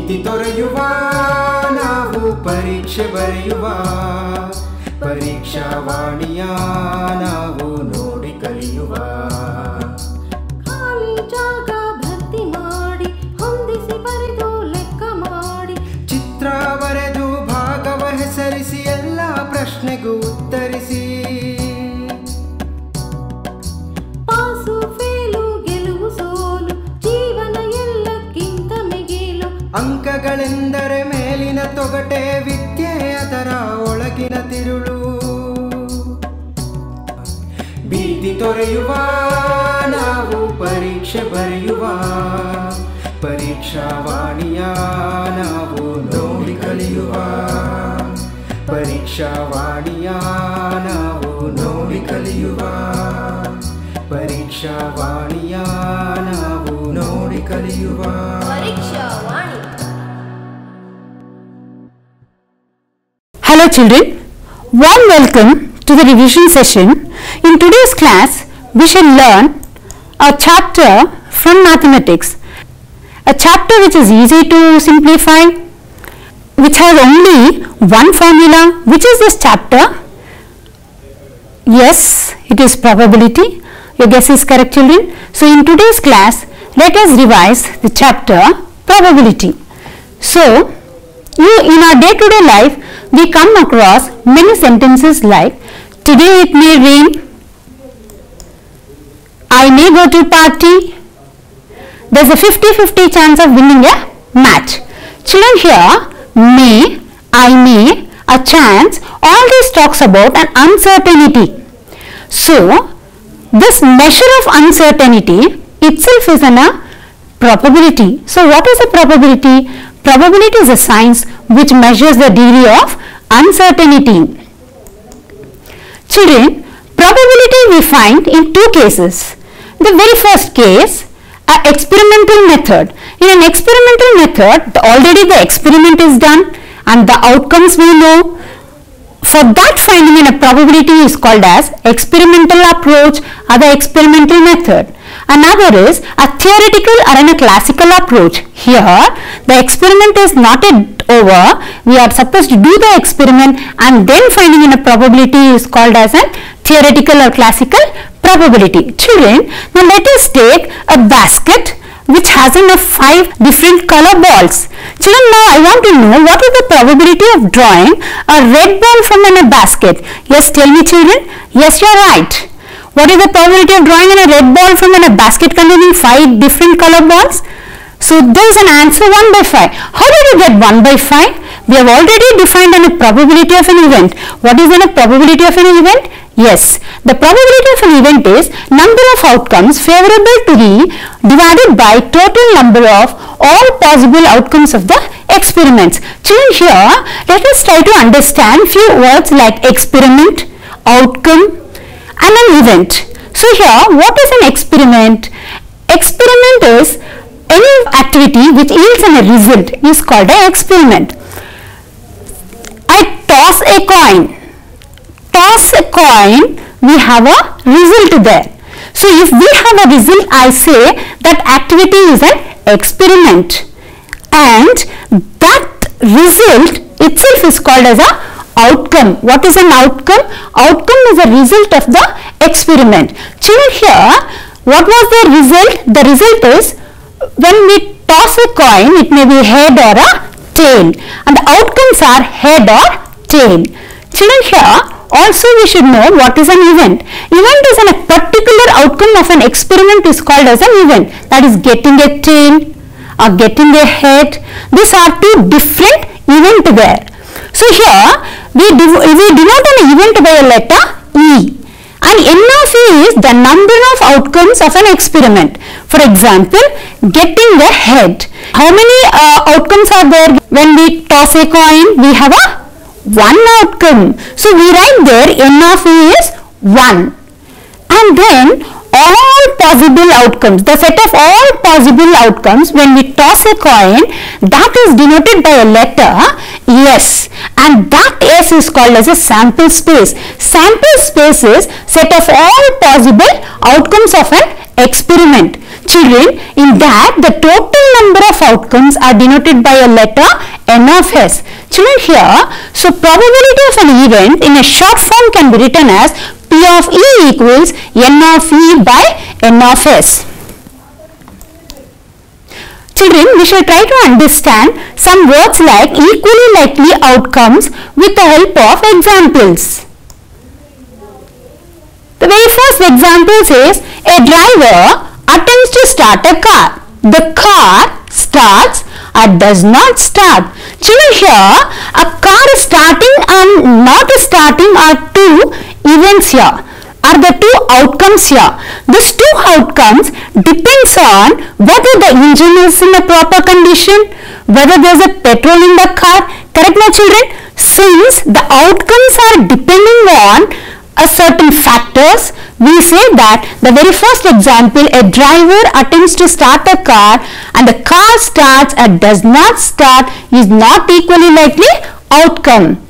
ಭೀತಿ ತೊರೆಯುವ ನಾವು ಪರೀಕ್ಷೆ ಬರೆಯುವ ಪರೀಕ್ಷಾವಾಣಿಯ ನಾವು ನೋಡಿ ಕಲಿಯುವ ಖಾಲಿ ಜಾಗ ಭರ್ತಿ ಮಾಡಿ ಹೊಂದಿಸಿ ಬರೆದು ಲೆಕ್ಕ ಮಾಡಿ ಚಿತ್ರ ಬರೆದು ಭಾಗವ ಹೆಸರಿಸಿ ಎಲ್ಲ ಪ್ರಶ್ನೆಗೂ ಉತ್ತರಿಸಿ ಪಾಸು ಫೇಲು ಗೆಲುವು ಸೋಲು ಜೀವನ ಎಲ್ಲಕ್ಕಿಂತ ಮಿಗಿಲು ಅಂಕಗಳೆಂದರೆ ಮೇಲಿನ ತೊಗಟೆ ವಿದ್ಯೆ ಅದರ ಒಳಗಿನ ತಿರುಳು ಭೀತಿ ತೊರೆಯುವ ನಾವು ಪರೀಕ್ಷೆ ಬರೆಯುವ ಪರೀಕ್ಷಾವಾಣಿಯ ನಾವು ನೋಡಿ ಕಲಿಯುವ ಪರೀಕ್ಷಾವಾಣಿಯ ನಾವು ನೋಡಿ ಕಲಿಯುವ ಪರೀಕ್ಷಾವಾಣಿಯ ನಾವು ನೋಡಿ ಕಲಿಯುವ ಪರೀಕ್ಷಾವಾಣಿ. Hello children, warm welcome to the revision session. In today's class, we shall learn a chapter from mathematics. A chapter which is easy to simplify, which has only one formula. Which is this chapter? Yes, it is probability. Your guess is correct children. So in today's class, let us revise the chapter probability. So, in our day-to-day life, we come across many sentences like, today it may rain, I may go to party, there's a 50-50 chance of winning a match. Children, here, may, I may, a chance, all this talks about an uncertainty. So, this measure of uncertainty itself is a probability. So, what is a probability? Probability is a science which measures the degree of uncertainty. Children, probability we find in two cases. The very first case, an experimental method. In an experimental method, already the experiment is done and the outcomes we know. For that, finding in a probability is called as experimental approach or the experimental method. Another is a theoretical or a classical approach. Here, the experiment is not yet over. We are supposed to do the experiment and then finding in a probability is called as a theoretical or classical probability. Children, now let us take a basket which has 5 different color balls. Children, now I want to know what is the probability of drawing a red ball from a basket. Yes, tell me children. Yes, you are right. What is the probability of drawing a red ball from a basket containing 5 different color balls? So there is an answer 1 by 5. How did you get 1 by 5? We have already defined a probability of an event. What is the probability of an event? Yes, the probability of an event is number of outcomes favorable to the divided by total number of all possible outcomes of the experiments. Children, here let us try to understand few words like experiment, outcome and an event. So here, what is an experiment? Experiment is any activity which yields a result is called an experiment. I toss a coin. Toss a coin, we have a result there. So if we have a result, I say that activity is an experiment and that result itself is called as a outcome. What is an outcome? Outcome is a result of the experiment. Children, here what was the result? The result is when we toss a coin, it may be head or a tail, and the outcomes are head or tail. Children, here also we should know what is an event. Event is a particular outcome of an experiment is called as an event. That is getting a tail or getting a head. These are two different events there. So here we denote an event by a letter E, and N of E is the number of outcomes of an experiment. For example, getting a head. How many outcomes are there when we toss a coin? We have a 1 outcome. So we write there N of E is 1, and then all possible outcomes, the set of all possible outcomes when we toss a coin, that is denoted by a letter S, and that S is called as a sample space. Sample space is set of all possible outcomes of an experiment. Children, in that the total number of outcomes are denoted by a letter n of s. Children, here, so probability of an event in a short form can be written as P of E equals n of E by n of s. Children, we shall try to understand some words like equally likely outcomes with the help of examples. The very first example says a driver attempts to start a car. The car starts or does not start. Children, here a car starting and not starting are two events here, are the two outcomes here. These two outcomes depends on whether the engine is in a proper condition, whether there is a petrol in the car. Correct now, children? Since the outcomes are depending on a certain factors, we say that the very first example, a driver attempts to start a car and the car starts and does not start, is not equally likely outcome.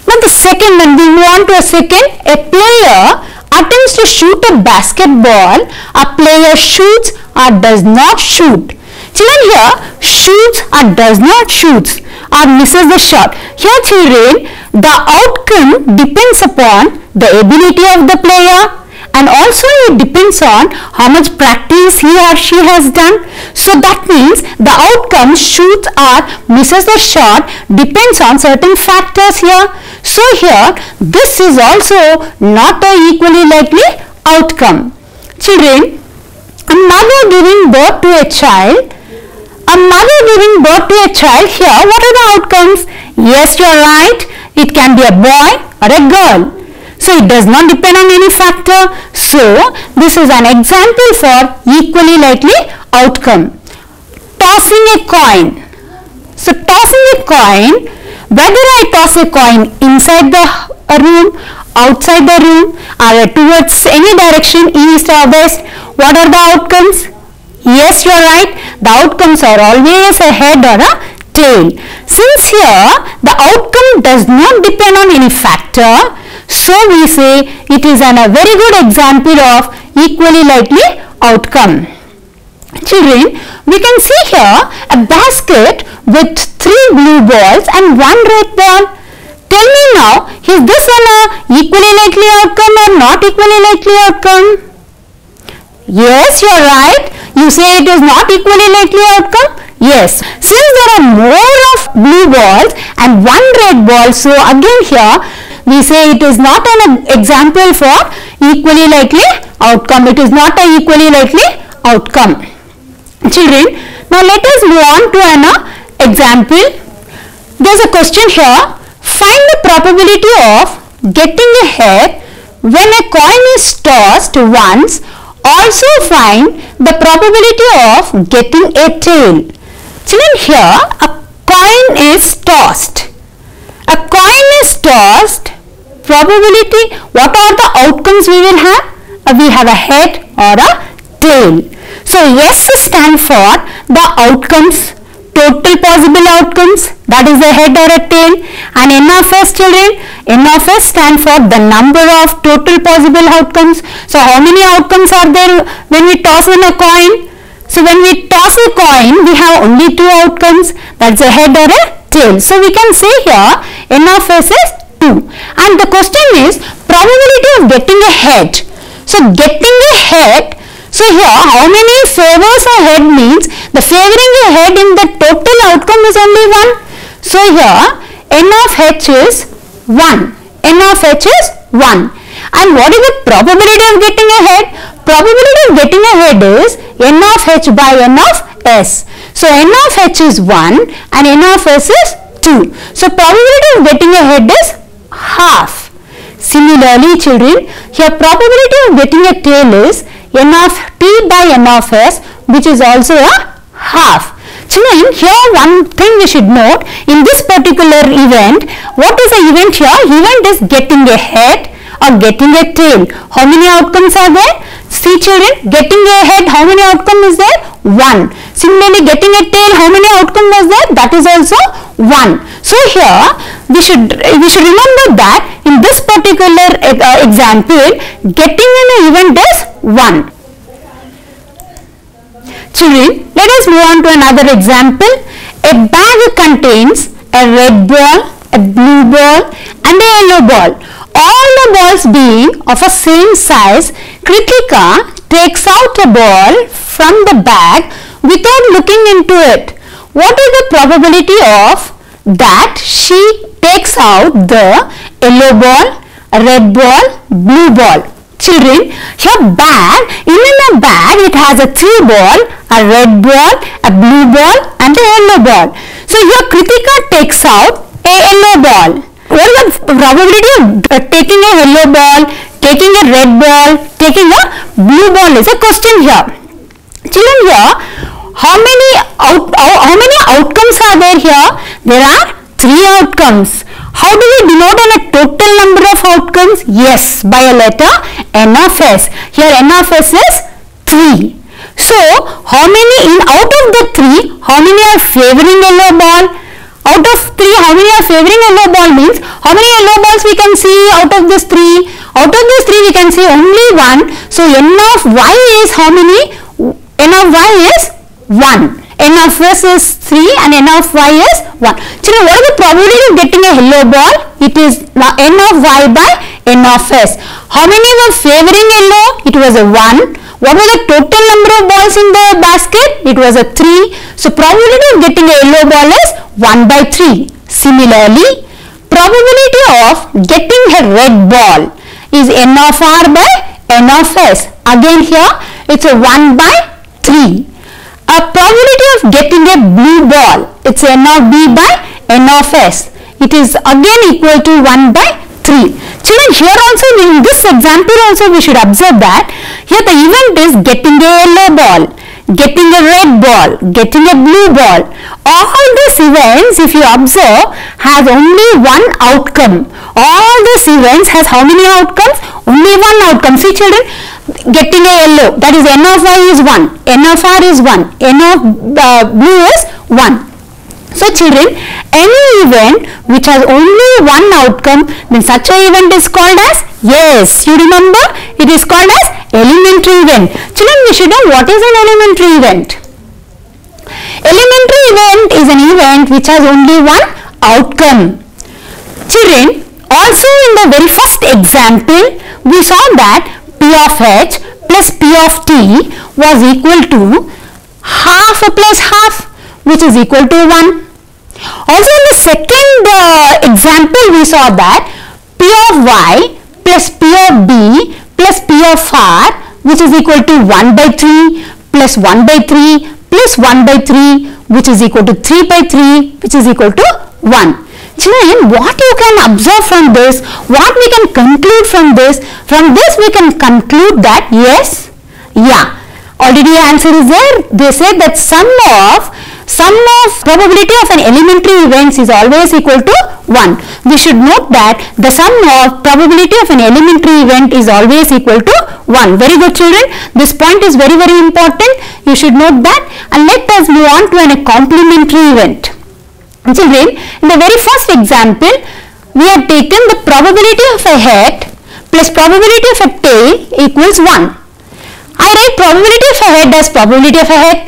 Now the second one, we move on to a second, a player attempts to shoot a basketball, a player shoots or does not shoot. Children, here shoots or does not shoots or misses the shot. Here children, the outcome depends upon the ability of the player and also it depends on how much practice he or she has done. So that means the outcome shoots or misses the shot depends on certain factors here. So here this is also not a equally likely outcome. Children, a mother giving birth to a child. A mother giving birth to a child, here what are the outcomes? Yes, you are right. It can be a boy or a girl. So it does not depend on any factor. So this is an example for equally likely outcome. Tossing a coin. So tossing a coin, whether I toss a coin inside the room, outside the room or towards any direction, east or west, what are the outcomes? Yes, you are right. The outcomes are always a head or a tail. Since here the outcome does not depend on any factor, so we say it is a very good example of equally likely outcome. Children, we can see here a basket with 3 blue balls and 1 red ball. Tell me now, is this an equally likely outcome or not equally likely outcome? Yes, you are right. You say it is not equally likely outcome. Yes, since there are more of blue balls and 1 red ball, so again here we say it is not an example for equally likely outcome. It is not an equally likely outcome. Children, now let us move on to an example. There is a question here. Find the probability of getting a head when a coin is tossed once. Also find the probability of getting a tail. Children, here a coin is tossed. A coin is tossed. Probability, what are the outcomes we will have? We have a head or a tail. So S stand for the outcomes, total possible outcomes, that is a head or a tail, and N of S, children, N of S stand for the number of total possible outcomes. So how many outcomes are there when we toss in a coin? So when we toss a coin, we have only 2 outcomes, that's a head or a tail. So we can say here N of S is 2. And the question is probability of getting a head. So getting a head, so here how many favors a head means the favoring a head in the total outcome is only 1. So here N of H is 1. N of H is 1. And what is the probability of getting a head? Probability of getting a head is N of H by N of S. So N of H is 1 and N of S is 2. So probability of getting a head is half. Similarly, children, here probability of getting a tail is N of T by N of S, which is also a half. Children, here one thing we should note, in this particular event, what is the event here? Event is getting a head or getting a tail. How many outcomes are there? See children, getting a head, how many outcomes is there? 1. Similarly, getting a tail, how many outcomes was there? That is also 1. So here we should remember that in this particular example, getting an event is 1. Children, let us move on to another example. A bag contains a red ball, a blue ball and a yellow ball. All the balls being of a same size, Kritika takes out a ball from the bag without looking into it. What is the probability of that she takes out the yellow ball, red ball, blue ball? Children, here bag, in a bag it has a 3 ball, a red ball, a blue ball and a yellow ball. So here Kritika takes out a yellow ball. What is the probability of taking a yellow ball, taking a red ball, taking a blue ball is a question here. Children, here how many outcomes are there here? There are 3 outcomes. How do we denote a total number of outcomes? Yes, by a letter N of S. Here N of S is 3. So, how many out of the 3, how many are favoring yellow ball? Out of 3, how many are favoring yellow ball means how many yellow balls we can see out of this 3? Out of this 3 we can see only 1. So, N of Y is how many? N of Y is 1. N of S is 3 and N of Y is 1. Children, what is the probability of getting a yellow ball? It is N of Y by N of S. How many were favoring yellow? It was a 1. What was the total number of balls in the basket? It was a 3. So, probability of getting a yellow ball is 1 by 3. Similarly, probability of getting a red ball is N of R by N of S. Again here, it's a 1 by 3. A probability of getting a blue ball, it's N of B by N of S. It is again equal to 1 by 3. Children, here also in this example also we should observe that here the event is getting a yellow ball, getting a red ball, getting a blue ball. All these events, if you observe, has only one outcome. All these events has how many outcomes? Only one outcome. See children, getting a yellow, that is N of Y is 1, N of R is 1, N of blue is 1. So children, any event which has only one outcome, then such a event is called as, yes, you remember, it is called as elementary event. Children, we should know what is an elementary event. Elementary event is an event which has only one outcome. Children, also in the very first example, we saw that P of H plus P of T was equal to half plus half, which is equal to 1. Also in the second example we saw that P of Y plus P of B plus P of R, which is equal to 1 by 3 plus 1 by 3 plus 1 by 3, which is equal to 3 by 3, which is equal to 1. Children, what you can observe from this, what we can conclude from this we can conclude that yes, yeah, already answer is there. They said that sum of probability of an elementary events is always equal to 1. We should note that the sum of probability of an elementary event is always equal to 1. Very good children. This point is very important. You should note that, and let us move on to a complementary event. Children, in the very first example, we have taken the probability of a head plus probability of a tail equals 1. I write probability of a head as probability of a head.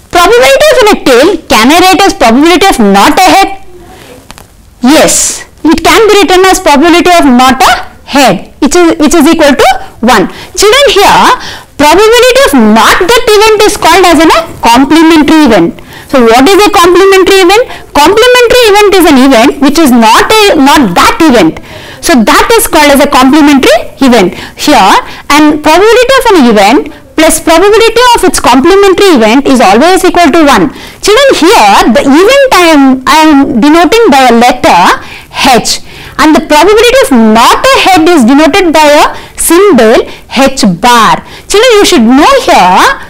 Probability of a tail, can I write as probability of not a head? Yes, it can be written as probability of not a head, which is equal to 1. Children, here probability of not that event is called as a complementary event. So what is a complementary event? Complementary event is an event which is not that event. So that is called as a complementary event here, and probability of an event plus probability of its complementary event is always equal to 1. Children, here the event I am denoting by a letter H, and the probability of not a head is denoted by a symbol H bar. Children, you should know here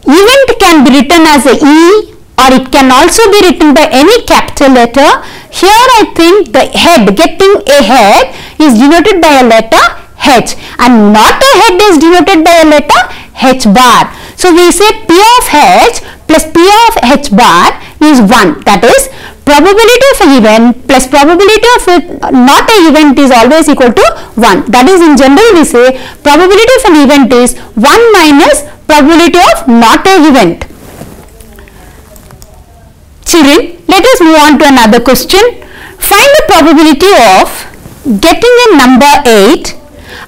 event can be written as a E, or it can also be written by any capital letter. Here I think the head, getting a head, is denoted by a letter H, and not a head is denoted by a letter H bar. So we say P of H plus P of H bar is 1. That is, probability of an event plus probability of not an event is always equal to 1. That is, in general we say probability of an event is 1 minus probability of not an event. Children, let us move on to another question. Find the probability of getting a number 8,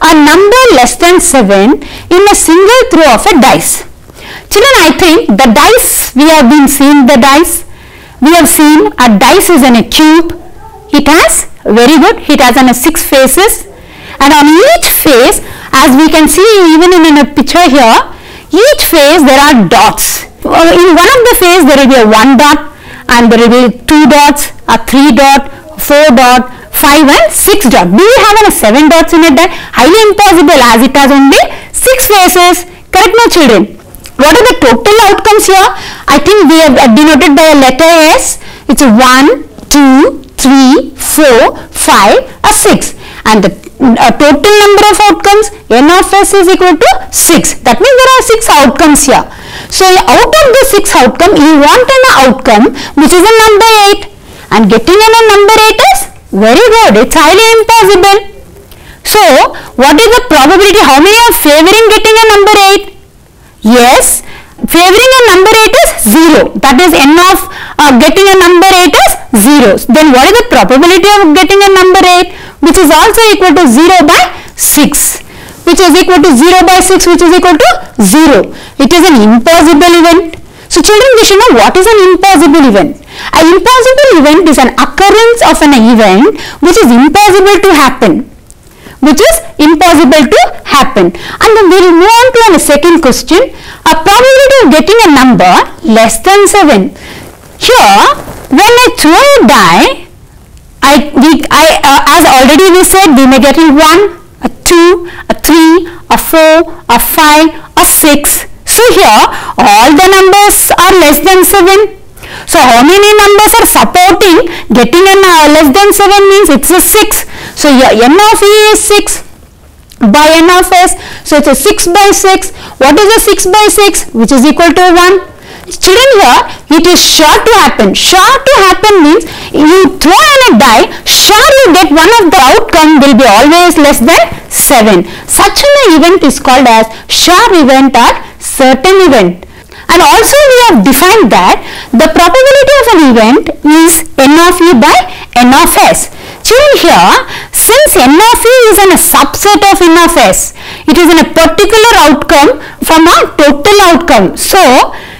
a number less than 7 in a single throw of a dice. Children, I think the dice, we have been seeing the dice. We have seen a dice is in a cube. It has, very good, it has on a 6 faces, and on each face, as we can see even in a picture here, each face there are dots. In one of the face there will be a 1 dot, and there will be 2 dots, a 3 dot, 4 dot, 5 and 6 dot. Do we have 7 dots in it? That highly impossible, as it has only 6 faces. Correct, my children? What are the total outcomes here? I think we have denoted by a letter S. It's 1, 2, 3, 4, 5, 6. And the total number of outcomes, n of s is equal to 6. That means there are 6 outcomes here. So out of the 6 outcome, you want an outcome which is a number 8. And getting a number 8 is very good. It's highly impossible. So what is the probability? How many are favoring getting a number 8? Yes, favoring a number 8 is 0. That is n of getting a number 8 is 0. Then what is the probability of getting a number 8? Which is also equal to 0 by 6. Which is equal to 0 by 6, which is equal to 0. It is an impossible event. So children, we should know what is an impossible event. An impossible event is an occurrence of an event which is impossible to happen. Which is impossible to happen. And then we will move on to the second question. A probability of getting a number less than 7. Here, when I throw a die, as already we said, we may get a 1, a 2, a 3, a 4, a 5, a 6. So here, all the numbers are less than 7. So how many numbers are supporting getting a less than 7 means it's a 6. So here n of e is 6 by n of s. So it's a 6 by 6. What is a 6 by 6? Which is equal to 1. Children, here it is sure to happen. Sure to happen means you throw in a die, sure you get one of the outcome will be always less than 7. Such an event is called as sure event or certain event. And also we have defined that the probability of an event is n of e by n of s. Children, here since n of e is in a subset of n of s, it is in a particular outcome from a total outcome. So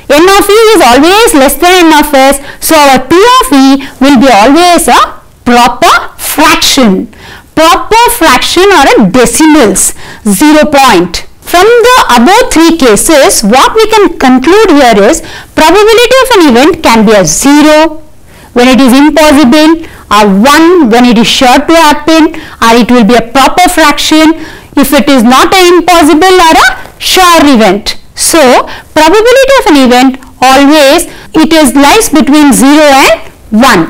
n of e is always less than n of s. So our p of e will be always a proper fraction. Proper fraction or a decimals, 0 point. From the above 3 cases, what we can conclude here is probability of an event can be a 0 when it is impossible, or 1 when it is sure to happen, or it will be a proper fraction if it is not an impossible or a sure event. So probability of an event always it is lies between 0 and 1.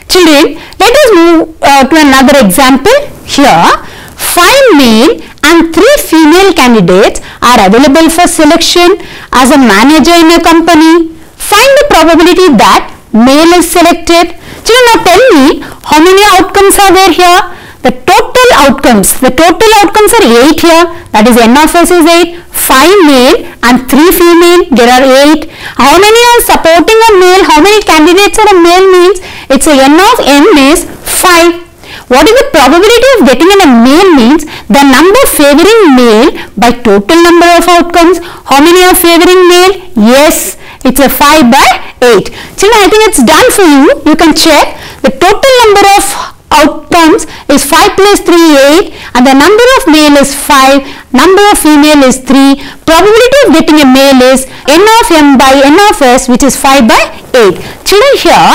Children, let us move to another example. Here 5 male and 3 female candidates are available for selection as a manager in a company. Find the probability that male is selected. Children, now tell me how many outcomes are there here? The total outcomes are 8 here. That is n of s is 8. 5 male and 3 female, there are 8. How many are supporting a male? How many candidates are a male means? It's a n of m is 5. What is the probability of getting in a male means the number favoring male by total number of outcomes. How many are favoring male? Yes, it's a 5 by 8. Children, I think it's done for you. You can check. The total number of outcomes is 5 plus 3 8 and the number of male is 5, number of female is 3. Probability of getting a male is n of m by n of s, which is 5 by 8. Children, here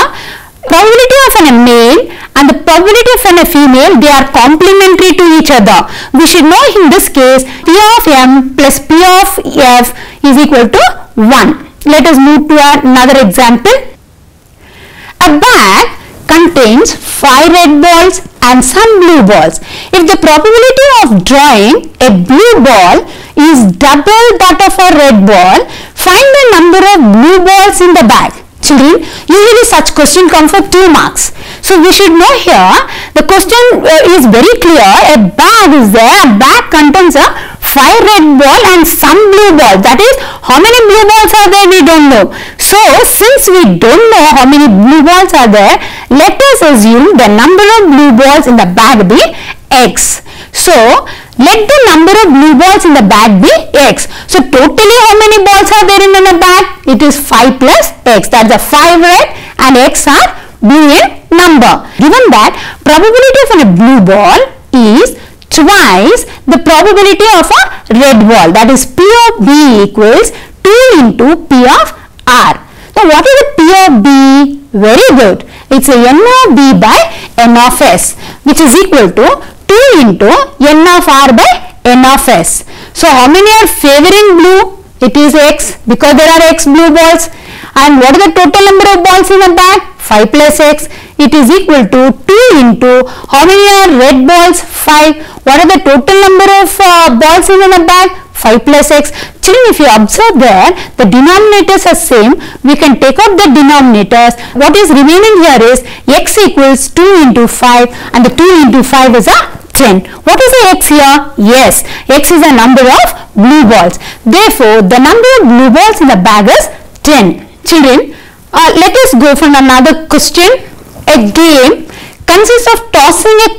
probability of a male and the probability of a female, they are complementary to each other. We should know in this case p of m plus p of f is equal to 1. Let us move to another example. A bag contains 5 red balls and some blue balls. If the probability of drawing a blue ball is double that of a red ball, find the number of blue balls in the bag. Children, usually such question come for 2 marks. So we should know here the question is very clear. A bag is there. A bag contains a 5 red ball and some blue ball. That is, how many blue balls are there? We don't know. So since we don't know how many blue balls are there, let us assume the number of blue balls in the bag be x. So let the number of blue balls in the bag be x. So totally how many balls are there in the bag? It is 5 plus x. That's the 5 red and x are blue in number. Given that probability of a blue ball is twice the probability of a red ball, that is P of B equals 2 into P of R. Now what is the P of B? Very good. It's a N of B by N of S, which is equal to 2 into N of R by N of S. So how many are favoring blue? It is x, because there are x blue balls. And what is the total number of balls in the bag? 5 plus x. It is equal to 2 into how many are red balls? 5. What are the total number of balls in the bag? 5 plus x. Children, if you observe there, the denominators are same. We can take out the denominators. What is remaining here is x equals 2 into 5, and the 2 into 5 is a 10. What is the x here? Yes, x is a number of blue balls. Therefore, the number of blue balls in the bag is 10. Children, let us go for another question. A game consists of tossing a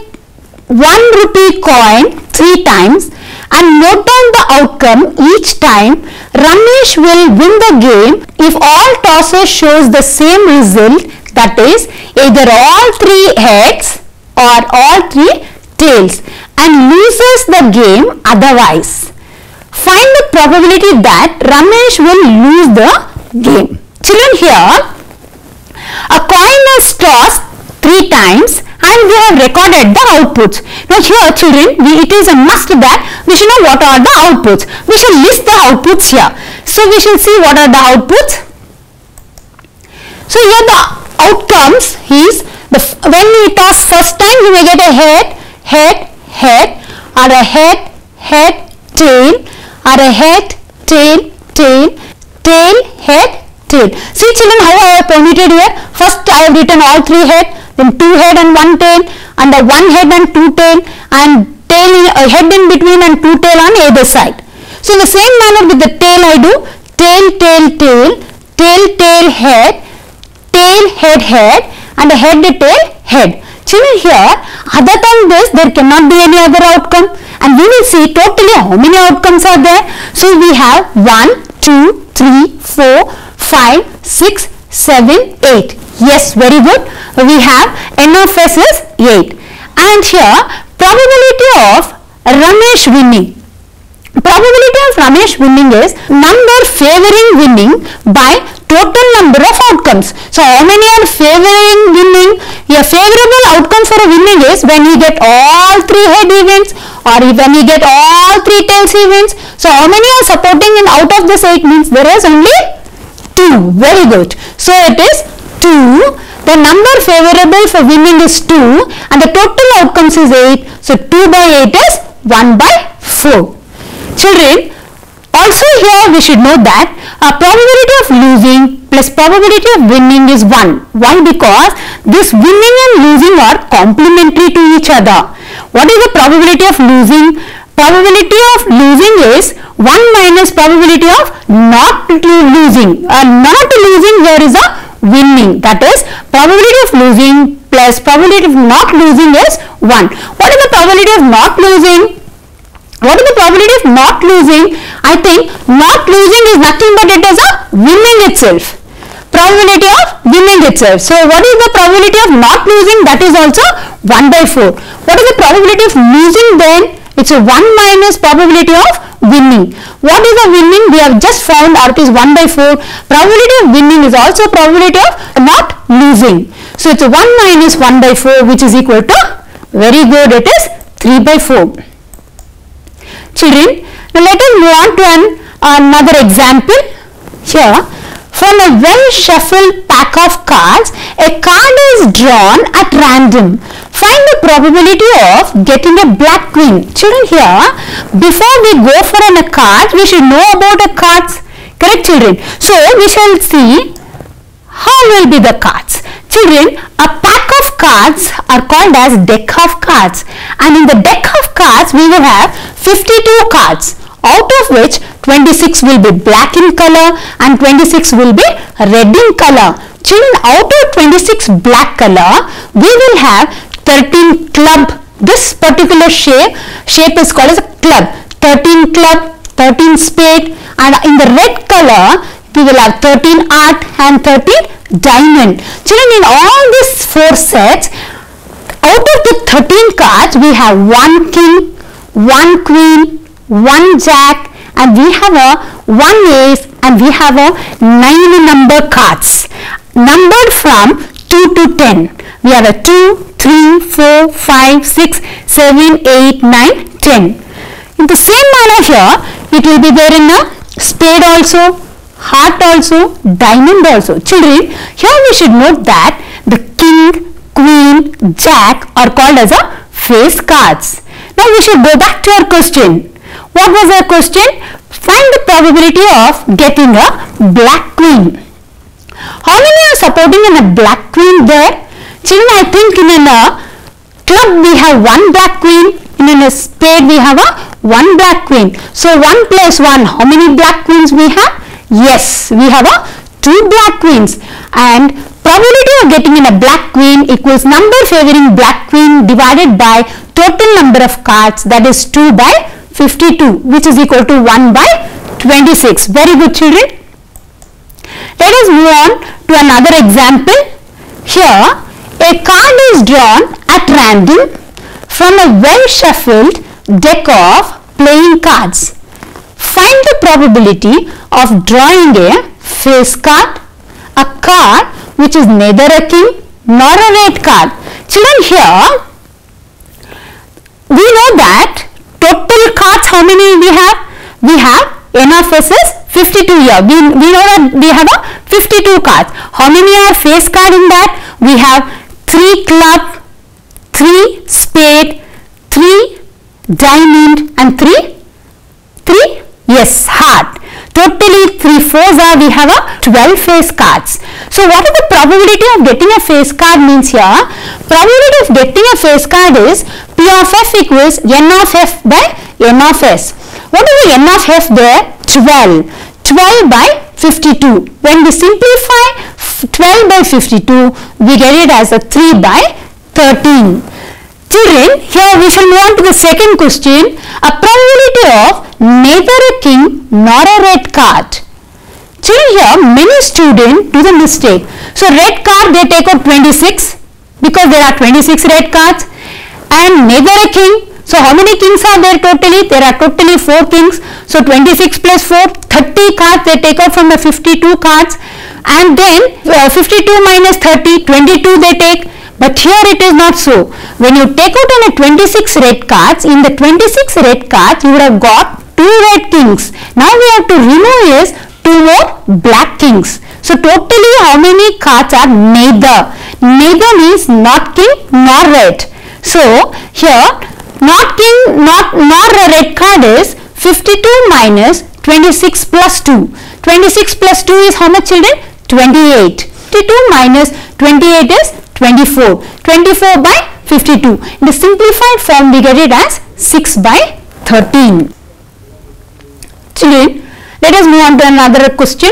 1 rupee coin 3 times and note down the outcome each time. Ramesh will win the game if all tosses shows the same result, that is either all 3 heads or all 3 tails, and loses the game otherwise. Find the probability that Ramesh will lose the game. Children, here a coin is tossed 3 times and we have recorded the outputs. Now here children, it is a must that we should know what are the outputs. We should list the outputs here. So we should see what are the outputs. So here the outcomes is, when we toss first time we may get a head, or a head, tail, or a head, tail, head, tail. See children how I have permuted here. First I have written all 3 head, then 2 head and 1 tail, and the 1 head and 2 tail, and tail, head in between and 2 tail on either side. So in the same manner with the tail I do tail, head, and a head, tail, head. Children, here other than this there cannot be any other outcome, and we will see totally how many outcomes are there. So we have 1, 2, 3, 4, 5, 6, 7, 8. Yes, very good. We have N of S is 8. And here probability of Ramesh winning. Probability of Ramesh winning is number favoring winning by total number of outcomes. So how many are favoring winning? A favorable outcome for a winning is when we get all 3 head events, or when we get all 3 tails events. So how many are supporting in out of this 8 means there is only 2. Very good. So it is 2. The number favorable for winning is 2 and the total outcomes is 8. So 2 by 8 is 1 by 4. Children, also here we should know that probability of losing plus probability of winning is 1. Why? Because this winning and losing are complementary to each other. What is the probability of losing? Probability of losing is 1 minus probability of not losing. Not losing here is a winning. That is probability of losing plus probability of not losing is 1. What is the probability of not losing? What is the probability of not losing? I think not losing is nothing but it is a winning itself. Probability of winning itself. So what is the probability of not losing? That is also 1 by 4. What is the probability of losing then? It's a 1 minus probability of winning. What is the winning? We have just found out is 1 by 4. Probability of winning is also probability of not losing. So it's a 1 minus 1 by 4, which is equal to, very good, it is 3 by 4. Children, now let us move on to another example. Here, from a well shuffled pack of cards, a card is drawn at random. Find the probability of getting a black queen. Children, here, before we go for a card, we should know about the cards. Correct, children? So we shall see how will be the cards. Children, a pack of cards are called as deck of cards, and in the deck of cards we will have 52 cards, out of which 26 will be black in color and 26 will be red in color. Children, out of 26 black color, we will have 13 club. This particular shape is called as a club. 13 club, 13 spade, and in the red color, we will have 13 heart and 13 diamond. Children, in all these 4 sets, out of the 13 cards, we have 1 king, 1 queen, 1 jack, and we have a 1 ace, and we have a 9 number cards numbered from 2 to 10. We have a 2, 3, 4, 5, 6, 7, 8, 9, 10. In the same manner here, it will be there in a spade also, heart also, diamond also. Children, here we should note that the king, queen, jack are called as a face cards. Now we should go back to our question. What was our question? Find the probability of getting a black queen. How many are supporting in a black queen there? Children, I think in a club we have 1 black queen, in a spade we have a 1 black queen. So 1 plus 1, how many black queens we have? Yes, we have a 2 black queens, and probability of getting in a black queen equals number favoring black queen divided by total number of cards, that is 2 by 52, which is equal to 1 by 26. Very good, children. Let us move on to another example. Here, a card is drawn at random from a well shuffled deck of playing cards. Find the probability of drawing a face card, a card which is neither a king nor a red card. Children, here we know that total cards, how many we have? We have n of s is 52 here. We know that we have a 52 cards. How many are face card in that? We have 3 club, 3 spade, 3 diamond, and 3 yes, heart. Totally 3 fours are, we have a 12 face cards. So what is the probability of getting a face card means here? Probability of getting a face card is P of f equals n of f by n of s. What is the n of f there? 12. 12 by 52. When we simplify 12 by 52, we get it as a 3 by 13. Children, here we shall move on to the second question. A probability of neither a king nor a red card. Children, here many students do the mistake. So red card they take out 26 because there are 26 red cards, and neither a king. So how many kings are there totally? There are totally 4 kings. So 26 plus 4, 30 cards they take out from the 52 cards, and then 52 minus 30, 22 they take. But here it is not so. When you take out on a 26 red cards, in the 26 red cards you would have got 2 red kings. Now we have to remove is 2 more black kings. So totally how many cards are neither? Neither means not king nor red. So here not king nor a red card is 52 minus 26 plus 2. 26 plus 2 is how much, children? 28. 52 minus 28 is 24. 24 by 52. In the simplified form we get it as 6 by 13. Children, let us move on to another question.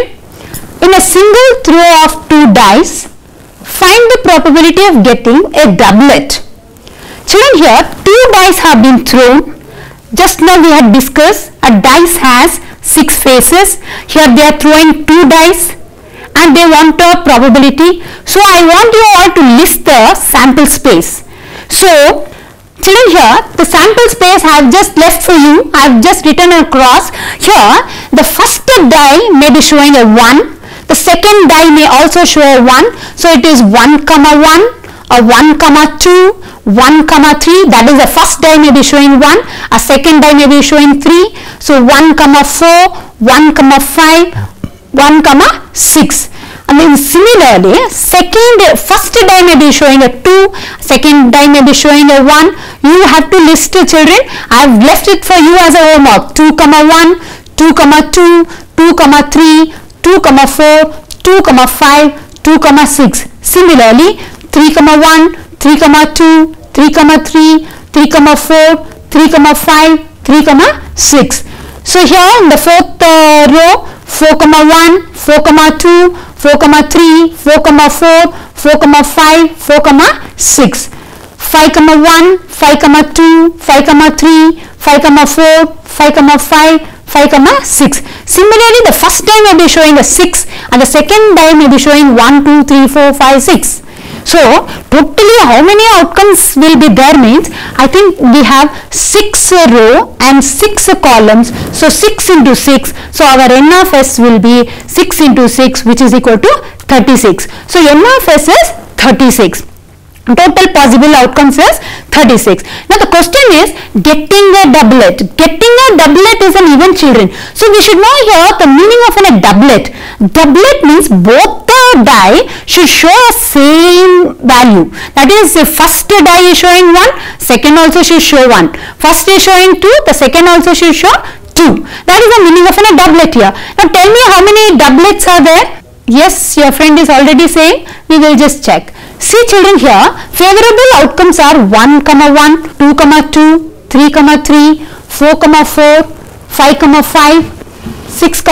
In a single throw of 2 dice, find the probability of getting a doublet. Children, here 2 dice have been thrown. Just now we had discussed a dice has 6 faces. Here they are throwing 2 dice and they want a probability. So I want you all to list the sample space. So children, here the sample space I have just left for you. I have just written across. Here the first die may be showing a 1. The second die may also show a 1. So it is 1 comma 1. A 1 comma 2, 1 comma 3, that is the first die may be showing 1, a second die may be showing 3, so 1 comma 4, 1 comma 5, 1 comma 6. And then similarly, first die may be showing a 2, second die may be showing a 1. You have to list the children. I have left it for you as a homework. 2 comma 1, 2 comma 2, 2 comma 3, 2 comma 4, 2 comma 5, 2 comma 6. Similarly, 3 comma 1, 3 comma 2, 3 comma 3, 3 comma 4, 3 comma 5, 3 comma 6. So here in the fourth row, 4, 1, 4, 2, 4, 3, 4, 4, 4, 5, 4, 6, 5, 1, 5, 2, 5, 3, 5, 4, 5, 5, 5, 6. Similarly, the first die may be showing a 6 and the second die may be showing 1, 2, 3, 4, 5, 6. So, totally how many outcomes will be there means, I think we have 6 row and 6 columns. So, 6 into 6. So, our N of S will be 6 into 6 which is equal to 36. So, N of S is 36. Total possible outcomes is 36. Now the question is getting a doublet. Getting a doublet is an even children. So we should know here the meaning of a doublet. Doublet means both the die should show a same value. That is, the first die is showing 1, second also should show 1. First is showing 2, the second also should show 2. That is the meaning of a doublet here. Now tell me how many doublets are there? Yes, your friend is already saying. We will just check. See children, here favorable outcomes are 1, 1, 2, 2, 3, 3, 4, 4, 5, 5, 6,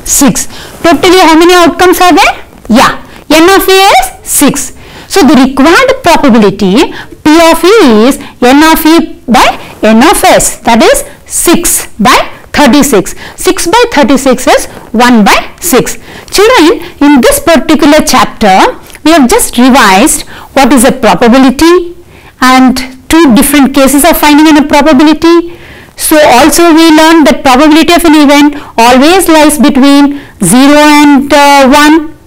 6. Totally how many outcomes are there? Yeah, N of E is 6. So the required probability P of E is N of E by N of S, that is 6 by 36. 6 by 36 is 1 by 6. Children, in this particular chapter, we have just revised what is a probability and 2 different cases of finding a probability. So also we learned that probability of an event always lies between 0 and 1.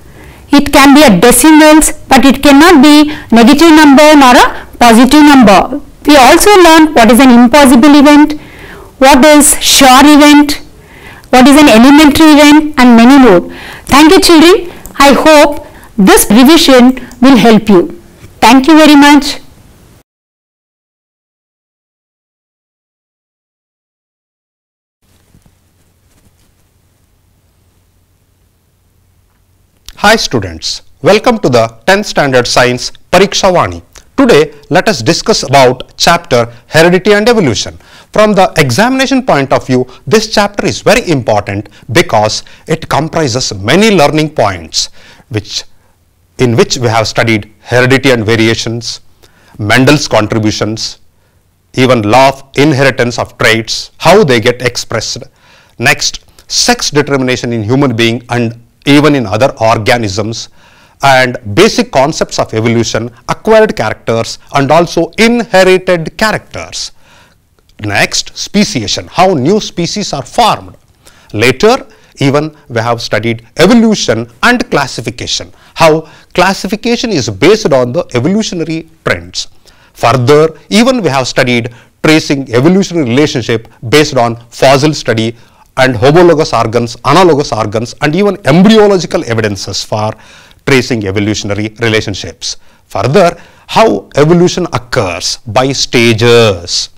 It can be at decimals, but it cannot be negative number nor a positive number. We also learned what is an impossible event, what is sure event, what is an elementary event, and many more. Thank you children. I hope this revision will help you. Thank you very much. Hi students, welcome to the 10th standard science Pariksha Vani. Today let us discuss about chapter heredity and evolution. From the examination point of view, this chapter is very important because it comprises many learning points in which we have studied heredity and variations, Mendel's contributions, even law of inheritance of traits, how they get expressed. Next, sex determination in human being and even in other organisms, and basic concepts of evolution, acquired characters and also inherited characters. Next, speciation, how new species are formed. Later, even we have studied evolution and classification, how classification is based on the evolutionary trends. Further, even we have studied tracing evolutionary relationship based on fossil study and homologous organs, analogous organs, and even embryological evidences for tracing evolutionary relationships. Further, how evolution occurs by stages.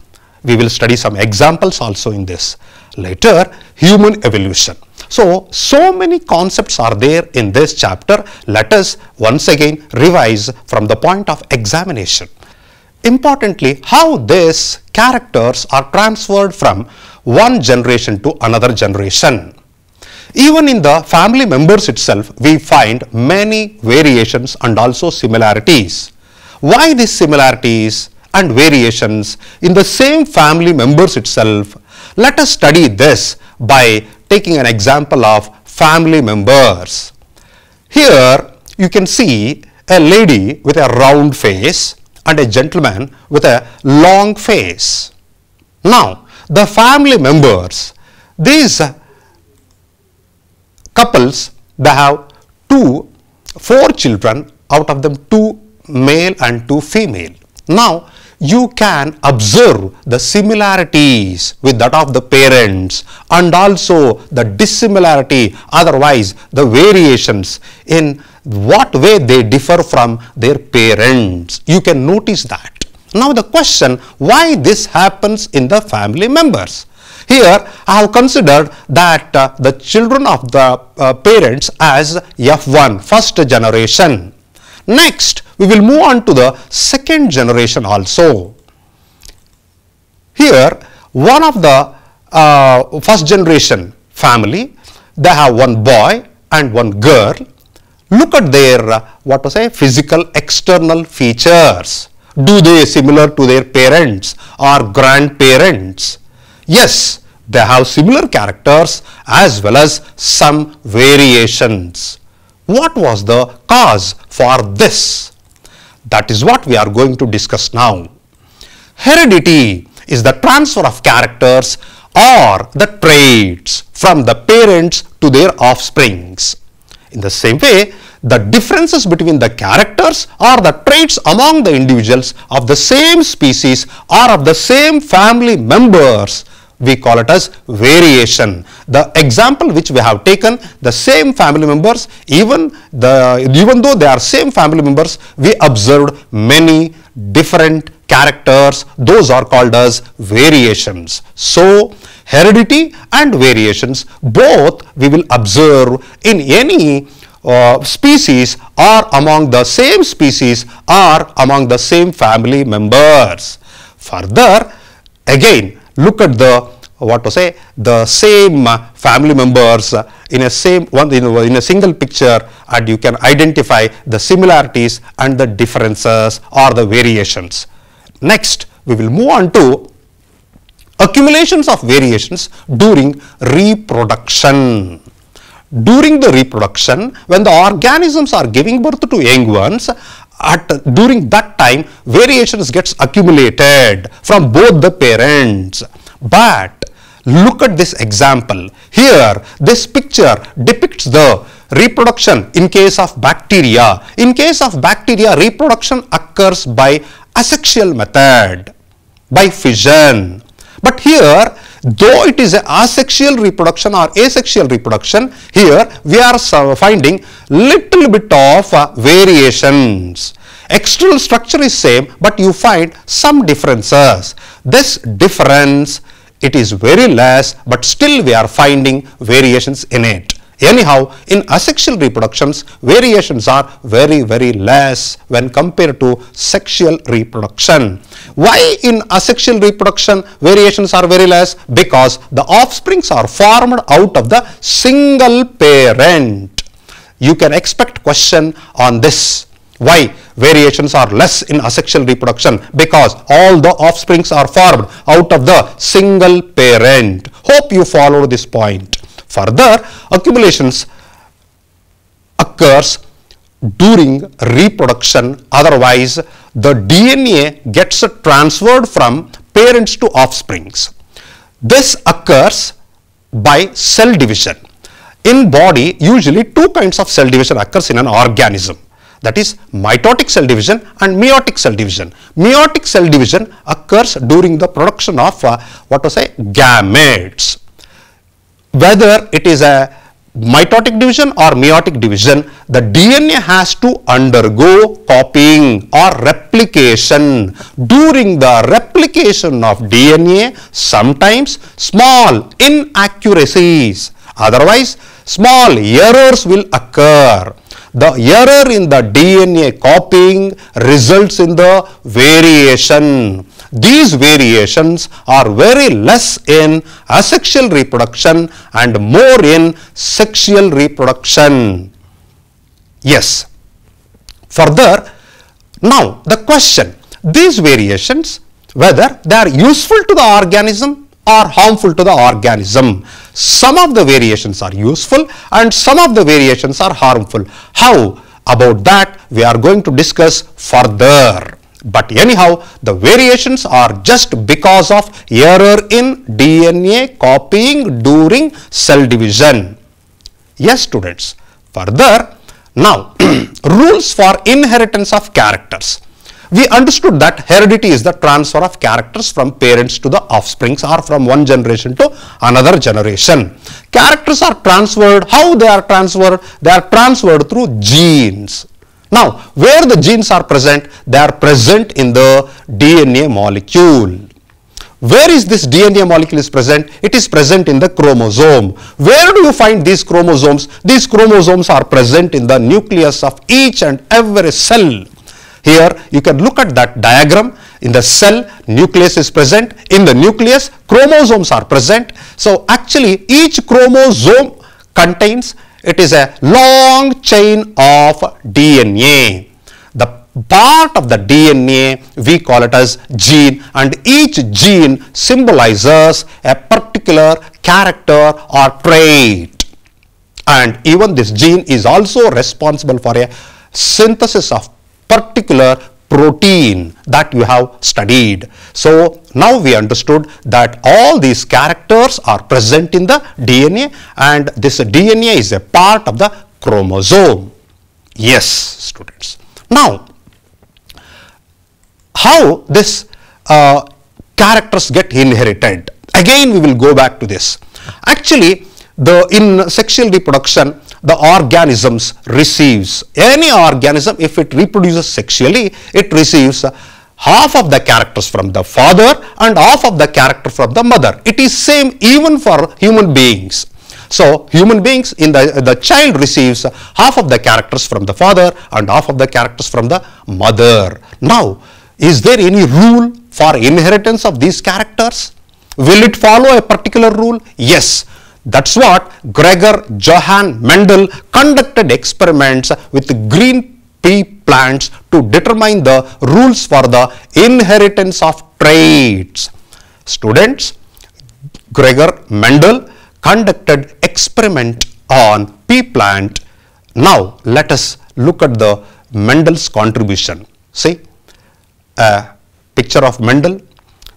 We will study some examples also in this. Later, human evolution. So many concepts are there in this chapter. Let us once again revise from the point of examination. Importantly, how these characters are transferred from one generation to another generation. Even in the family members itself, we find many variations and also similarities. Why these similarities and variations in the same family members itself? Let us study this by taking an example of family members. Here you can see a lady with a round face and a gentleman with a long face. Now, the family members, these couples, they have 4 children, out of them 2 male and 2 female. Now, you can observe the similarities with that of the parents and also the dissimilarity, otherwise the variations in what way they differ from their parents. You can notice that. Now the question, why this happens in the family members? Here I have considered that the children of the parents as F1, first generation. Next, we will move on to the second generation also. Here, one of the first generation family, they have one boy and one girl. Look at their physical external features. Do they similar to their parents or grandparents? Yes, they have similar characters as well as some variations. What was the cause for this? That is what we are going to discuss now. Heredity is the transfer of characters or the traits from the parents to their offsprings. In the same way, the differences between the characters or the traits among the individuals of the same species or of the same family members, we call it as variation. The example which we have taken, the same family members, even though they are same family members, we observed many different characters. Those are called as variations. So, heredity and variations both we will observe in any species or among the same species or among the same family members. Further, again, look at the same family members in a single picture, and you can identify the similarities and the differences or the variations. Next, we will move on to accumulations of variations during reproduction. During the reproduction, when the organisms are giving birth to young ones, during that time variations gets accumulated from both the parents. But look at this example. Here, this picture depicts the reproduction in case of bacteria. In case of bacteria, reproduction occurs by asexual method, by fission. But here, though it is an asexual reproduction or asexual reproduction, here we are finding little bit of variations. External structure is same, but you find some differences. This difference, it is very less, but still we are finding variations in it. Anyhow, in asexual reproductions, variations are very, very less when compared to sexual reproduction. Why in asexual reproduction variations are very less? Because the offsprings are formed out of the single parent. You can expect question on this. Why variations are less in asexual reproduction? Because all the offsprings are formed out of the single parent. Hope you follow this point. Further, accumulations occurs during reproduction, otherwise the DNA gets transferred from parents to offsprings. This occurs by cell division. In body, usually two kinds of cell division occurs in an organism. That is mitotic cell division and meiotic cell division. Meiotic cell division occurs during the production of gametes. Whether it is a mitotic division or meiotic division, the DNA has to undergo copying or replication. During the replication of DNA, sometimes small inaccuracies, otherwise small errors will occur. The error in the DNA copying results in the variation. These variations are very less in asexual reproduction and more in sexual reproduction. Yes. Further, now the question, these variations, whether they are useful to the organism or harmful to the organism. Some of the variations are useful and some of the variations are harmful. How about that we are going to discuss further. But anyhow, the variations are just because of error in DNA copying during cell division. Yes, students. Further, now rules for inheritance of characters. We understood that heredity is the transfer of characters from parents to the offsprings or from one generation to another generation. Characters are transferred. How they are transferred? They are transferred through genes. Now, where the genes are present? They are present in the DNA molecule. Where is this DNA molecule is present? It is present in the chromosome. Where do you find these chromosomes? These chromosomes are present in the nucleus of each and every cell. Here you can look at that diagram. In the cell, nucleus is present. In the nucleus, chromosomes are present. So actually each chromosome contains, it is a long chain of DNA. The part of the DNA we call it as gene, and each gene symbolizes a particular character or trait. And even this gene is also responsible for a synthesis of particular protein that you have studied. So now we understood that all these characters are present in the DNA, and this DNA is a part of the chromosome. Yes, students. Now, how this characters get inherited? Again, we will go back to this. Actually, in sexual reproduction, the organisms receives, any organism, if it reproduces sexually, it receives half of the characters from the father and half of the character from the mother. It is same even for human beings. So human beings, in the child receives half of the characters from the father and half of the characters from the mother. Now, is there any rule for inheritance of these characters? Will it follow a particular rule? Yes. That's what Gregor Johann Mendel conducted experiments with green pea plants to determine the rules for the inheritance of traits. Students, Gregor Mendel conducted experiment on pea plant. Now let us look at the Mendel's contribution. See, a picture of Mendel.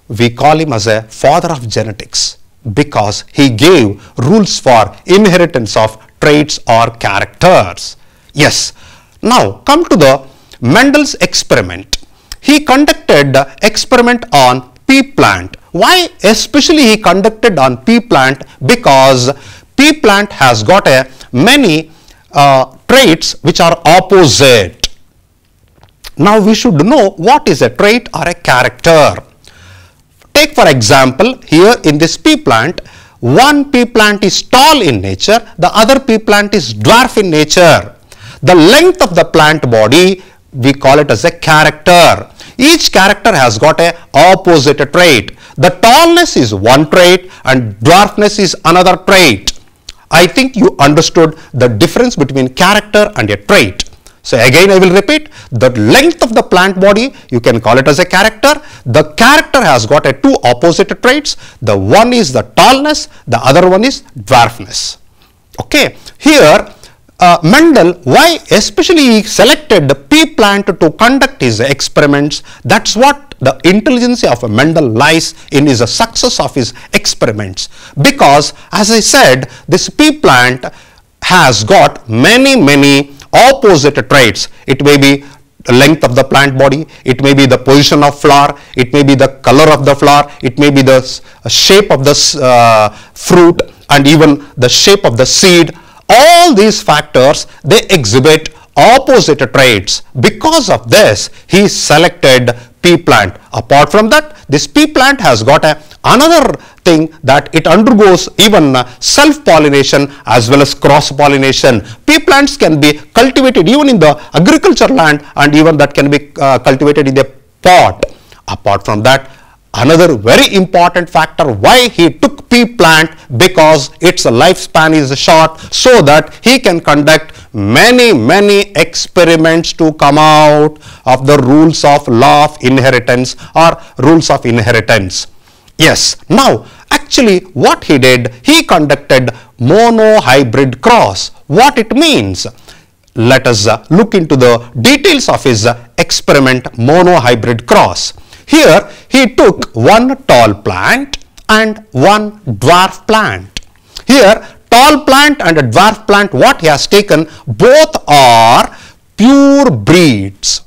We call him as a father of genetics, because he gave rules for inheritance of traits or characters. Yes. Now come to the Mendel's experiment. He conducted the experiment on pea plant. Why especially he conducted on pea plant? Because pea plant has got many traits which are opposite. Now we should know what is a trait or a character. Take for example, here in this pea plant, one pea plant is tall in nature, the other pea plant is dwarf in nature. The length of the plant body, we call it as a character. Each character has got a opposite trait. The tallness is one trait and dwarfness is another trait. I think you understood the difference between character and a trait. So again I will repeat, the length of the plant body, you can call it as a character. The character has got two opposite traits. The one is the tallness, the other one is dwarfness. Okay, here Mendel, why especially he selected the pea plant to conduct his experiments? That's what the intelligence of Mendel lies in, is the success of his experiments. Because as I said, this pea plant has got many opposite traits. It may be the length of the plant body, it may be the position of flower, it may be the color of the flower, it may be the shape of the fruit, and even the shape of the seed. All these factors, they exhibit opposite traits. Because of this, he selected pea plant. Apart from that, this pea plant has got another thing, that it undergoes even self-pollination as well as cross-pollination. Pea plants can be cultivated even in the agriculture land, and even that can be cultivated in the pot. Apart from that, another very important factor why he took pea plant, because its lifespan is short, so that he can conduct many experiments to come out of the rules of law of inheritance or rules of inheritance. Yes. Now actually what he did, he conducted monohybrid cross. What it means? Let us look into the details of his experiment monohybrid cross. Here he took one tall plant and one dwarf plant. Here tall plant and a dwarf plant, what he has taken, both are pure breeds.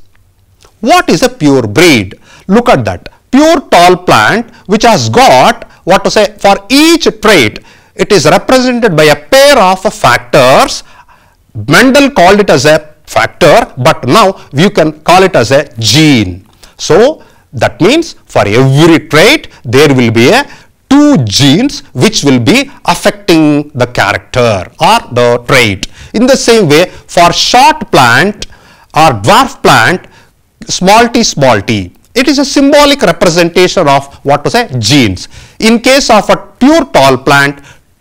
What is a pure breed? Look at that. Pure tall plant which has got, what to say, for each trait it is represented by a pair of factors. Mendel called it as a factor, but now you can call it as a gene. So that means for every trait there will be two genes which will be affecting the character or the trait. In the same way, for short plant or dwarf plant, small t. It is a symbolic representation of what to say genes. In case of a pure tall plant,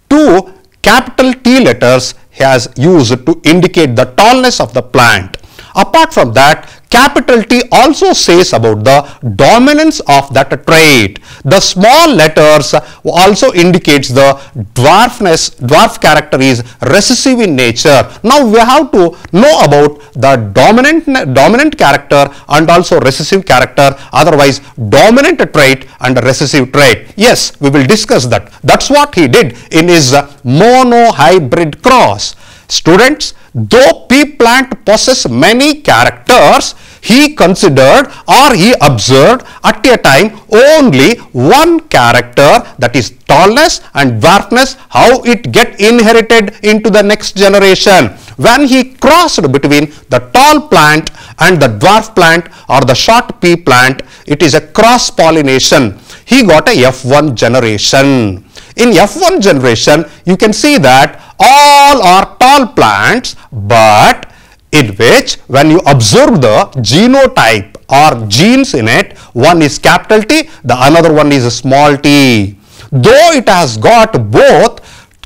2 capital T letters has used to indicate the tallness of the plant. Apart from that, capital T also says about the dominance of that trait. The small letters also indicates the dwarf character is recessive in nature. Now we have to know about the dominant character and also recessive character, otherwise dominant trait and recessive trait. Yes, we will discuss that. That's what he did in his monohybrid cross. Students, though pea plant possess many characters, he considered or he observed at a time only one character, that is tallness and dwarfness, how it get inherited into the next generation. When he crossed between the tall plant and the dwarf plant or the short pea plant, it is a cross pollination. He got a F1 generation. In F1 generation, you can see that all are tall plants, but in which when you observe the genotype or genes in it, one is capital T, the another one is a small t. Though it has got both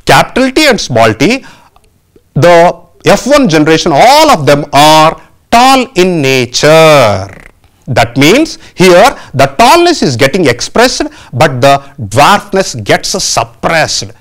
capital T and small t, the F1 generation, all of them are tall in nature. That means here the tallness is getting expressed, but the dwarfness gets suppressed.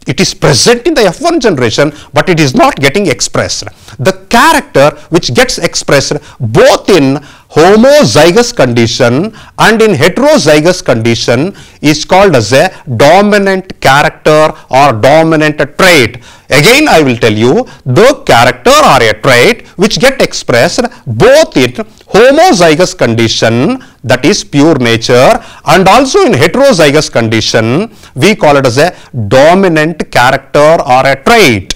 It is present in the F1 generation, but it is not getting expressed. The character which gets expressed both in homozygous condition and in heterozygous condition is called as a dominant character or dominant trait. Again, I will tell you, the character or a trait which get expressed both in homozygous condition, that is pure nature, and also in heterozygous condition, we call it as a dominant character or a trait.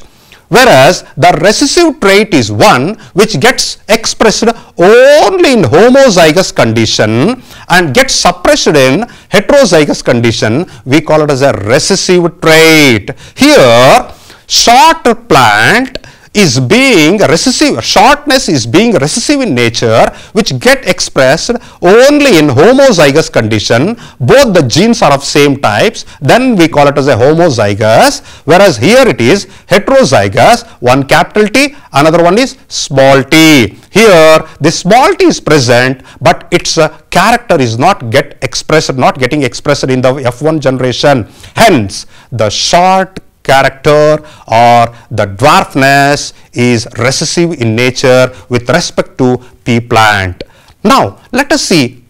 Whereas the recessive trait is one which gets expressed only in homozygous condition and gets suppressed in heterozygous condition, we call it as a recessive trait. Here, short plant is being recessive, shortness is being recessive in nature, which get expressed only in homozygous condition. Both the genes are of same types, then we call it as a homozygous, whereas here it is heterozygous, one capital T, another one is small t. Here the small t is present, but its character is not getting expressed in the F1 generation. Hence, the short character or the dwarfness is recessive in nature with respect to pea plant. Now, let us see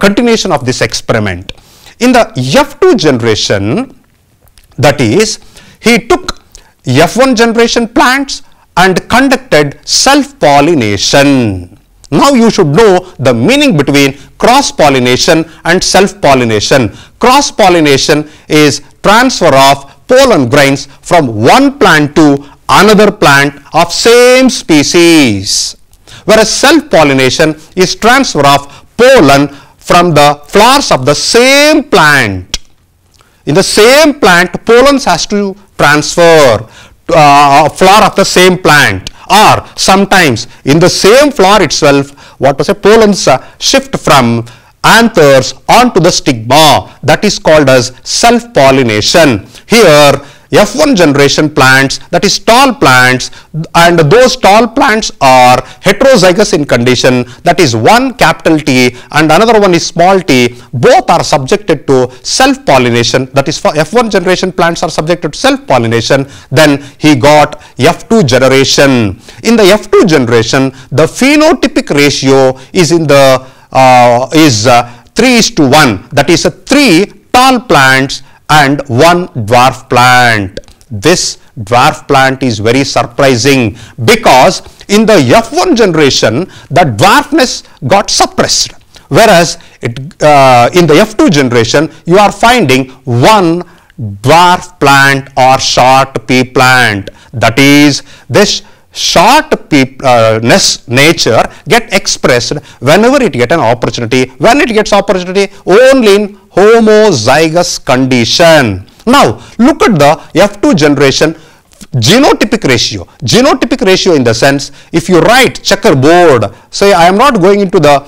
continuation of this experiment. In the F2 generation, that is, he took F1 generation plants and conducted self-pollination. Now you should know the meaning between cross-pollination and self-pollination. Cross-pollination is transfer of pollen grains from one plant to another plant of same species, whereas self-pollination is transfer of pollen from the flowers of the same plant. In the same plant, pollens has to transfer flower of the same plant, or sometimes in the same flower itself, what was a pollens shift from anthers onto the stigma. That is called as self-pollination. Here F1 generation plants, that is tall plants, and those tall plants are heterozygous in condition, that is one capital T and another one is small t. Both are subjected to self-pollination, that is for F1 generation plants are subjected to self-pollination. Then he got F2 generation. In the F2 generation, the phenotypic ratio is in the 3:1, that is 3 tall plants and one dwarf plant. This dwarf plant is very surprising because in the F1 generation the dwarfness got suppressed, whereas in the F2 generation you are finding one dwarf plant or short pea plant. That is, this short nature get expressed whenever it get an opportunity. When it gets opportunity, only in homozygous condition. Now look at the F2 generation. genotypic ratio. Genotypic ratio in the sense, if you write checkerboard, say I am not going into the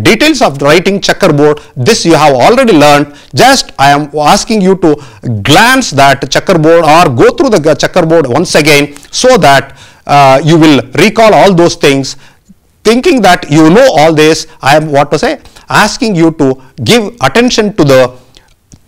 details of writing checkerboard, this you have already learned, just I am asking you to glance that checkerboard or go through the checkerboard once again, so that you will recall all those things. Thinking that you know all this, I am asking you to give attention to the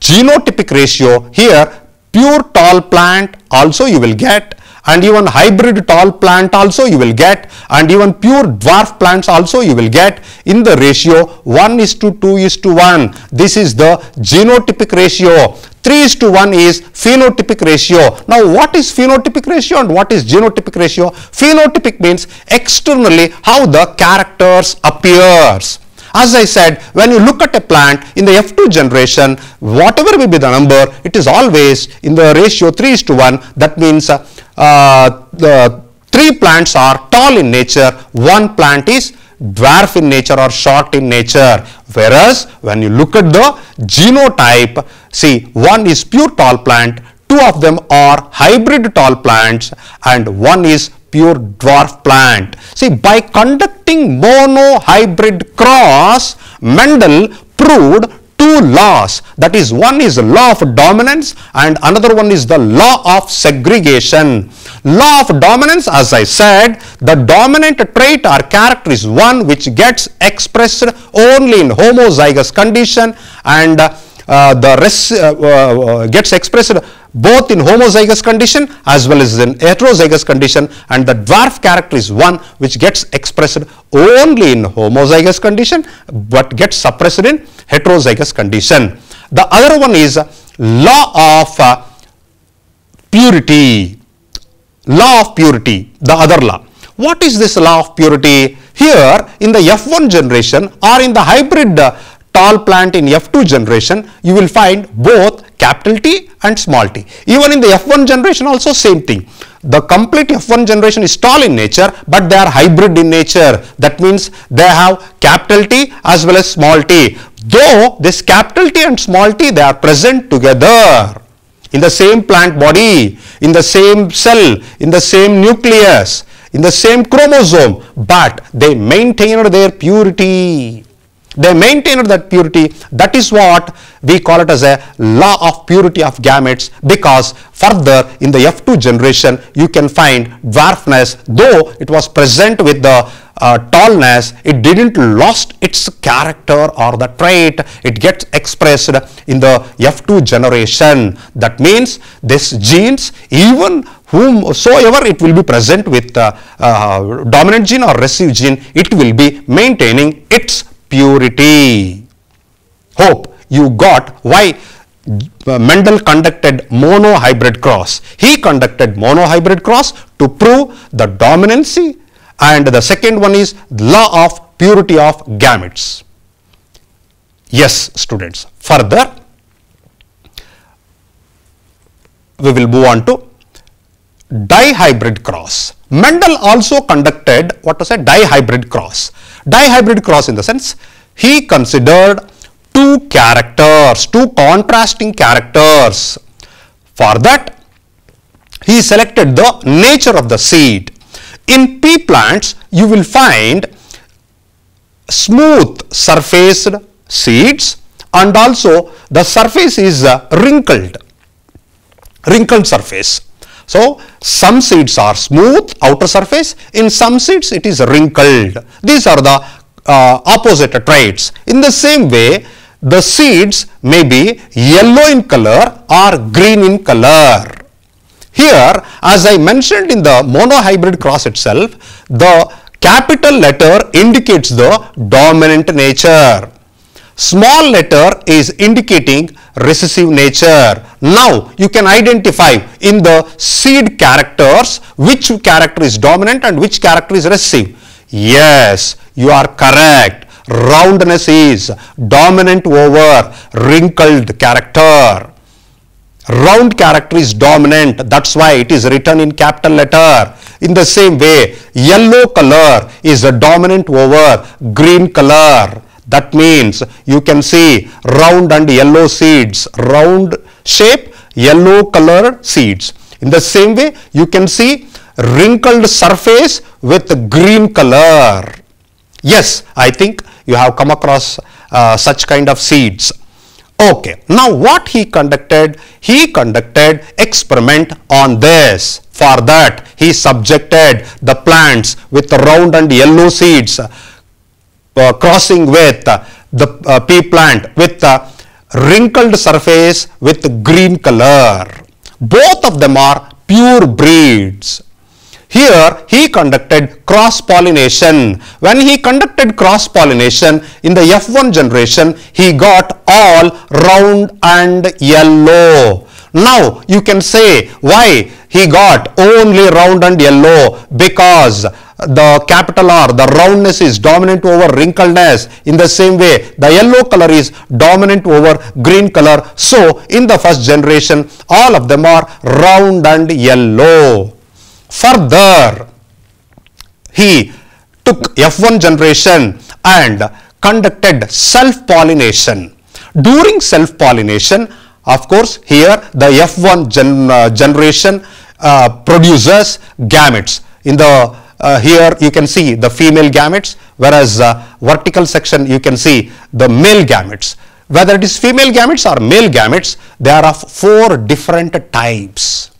genotypic ratio. Here pure tall plant also you will get, and even hybrid tall plant also you will get, and even pure dwarf plants also you will get in the ratio 1:2:1. This is the genotypic ratio. 3:1 is phenotypic ratio. Now what is phenotypic ratio and what is genotypic ratio? Phenotypic means externally how the characters appears. As I said, when you look at a plant in the F2 generation, whatever may be the number, it is always in the ratio 3:1. That means the 3 plants are tall in nature, 1 plant is dwarf in nature or short in nature. Whereas when you look at the genotype, see, 1 is pure tall plant, 2 of them are hybrid tall plants, and 1 is pure dwarf plant. See, by conducting mono-hybrid cross, Mendel proved 2 laws. That is, one is the law of dominance and another one is the law of segregation. Law of dominance, as I said, the dominant trait or character is one which gets expressed only in homozygous condition, and the rest gets expressed both in homozygous condition as well as in heterozygous condition, and the dwarf character is one which gets expressed only in homozygous condition but gets suppressed in heterozygous condition. The other one is law of purity. Law of purity, the other law. What is this law of purity? Here in the F1 generation or in the hybrid tall plant in F2 generation, you will find both capital T and small t. Even in the F1 generation also same thing. The complete F1 generation is tall in nature, but they are hybrid in nature. That means they have capital T as well as small t. Though this capital T and small t, they are present together in the same plant body, in the same cell, in the same nucleus, in the same chromosome, but they maintained their purity. They maintained that purity. That is what we call it as a law of purity of gametes, because further in the F2 generation you can find dwarfness. Though it was present with the tallness, it didn't lost its character or the trait. It gets expressed in the F2 generation. That means this genes, even whomsoever it will be present with dominant gene or recessive gene, it will be maintaining its purity. Hope you got why Mendel conducted monohybrid cross. He conducted monohybrid cross to prove the dominancy, and the second one is law of purity of gametes. Yes, students. Further, we will move on to dihybrid cross. Mendel also conducted what was a dihybrid cross. Dihybrid cross in the sense he considered two contrasting characters. For that, he selected the nature of the seed. In pea plants, you will find smooth surfaced seeds, and also the surface is wrinkled surface. So, some seeds are smooth outer surface, in some seeds it is wrinkled. These are the opposite traits. In the same way, the seeds may be yellow in color or green in color. Here, as I mentioned in the monohybrid cross itself, the capital letter indicates the dominant nature. Small letter is indicating recessive nature. Now, you can identify in the seed characters which character is dominant and which character is recessive. Yes, you are correct. Roundness is dominant over wrinkled character. Round character is dominant. That's why it is written in capital letter. In the same way, yellow color is dominant over green color. That means you can see round and yellow seeds, round shape, yellow colored seeds. In the same way, you can see wrinkled surface with green color. Yes, I think you have come across such kind of seeds. Okay, now what he conducted? He conducted experiment on this. For that, he subjected the plants with round and yellow seeds crossing with the pea plant with wrinkled surface with green color. Both of them are pure breeds. Here he conducted cross-pollination. When he conducted cross-pollination in the F1 generation, he got all round and yellow. Now you can say why he got only round and yellow, because the capital R, the roundness is dominant over wrinkledness. In the same way, the yellow color is dominant over green color. So in the first generation, all of them are round and yellow. Further, he took F1 generation and conducted self-pollination. During self-pollination, of course, here the F1 generation produces gametes. In the here you can see the female gametes, whereas vertical section you can see the male gametes. Whether it is female gametes or male gametes, they are of 4 different types.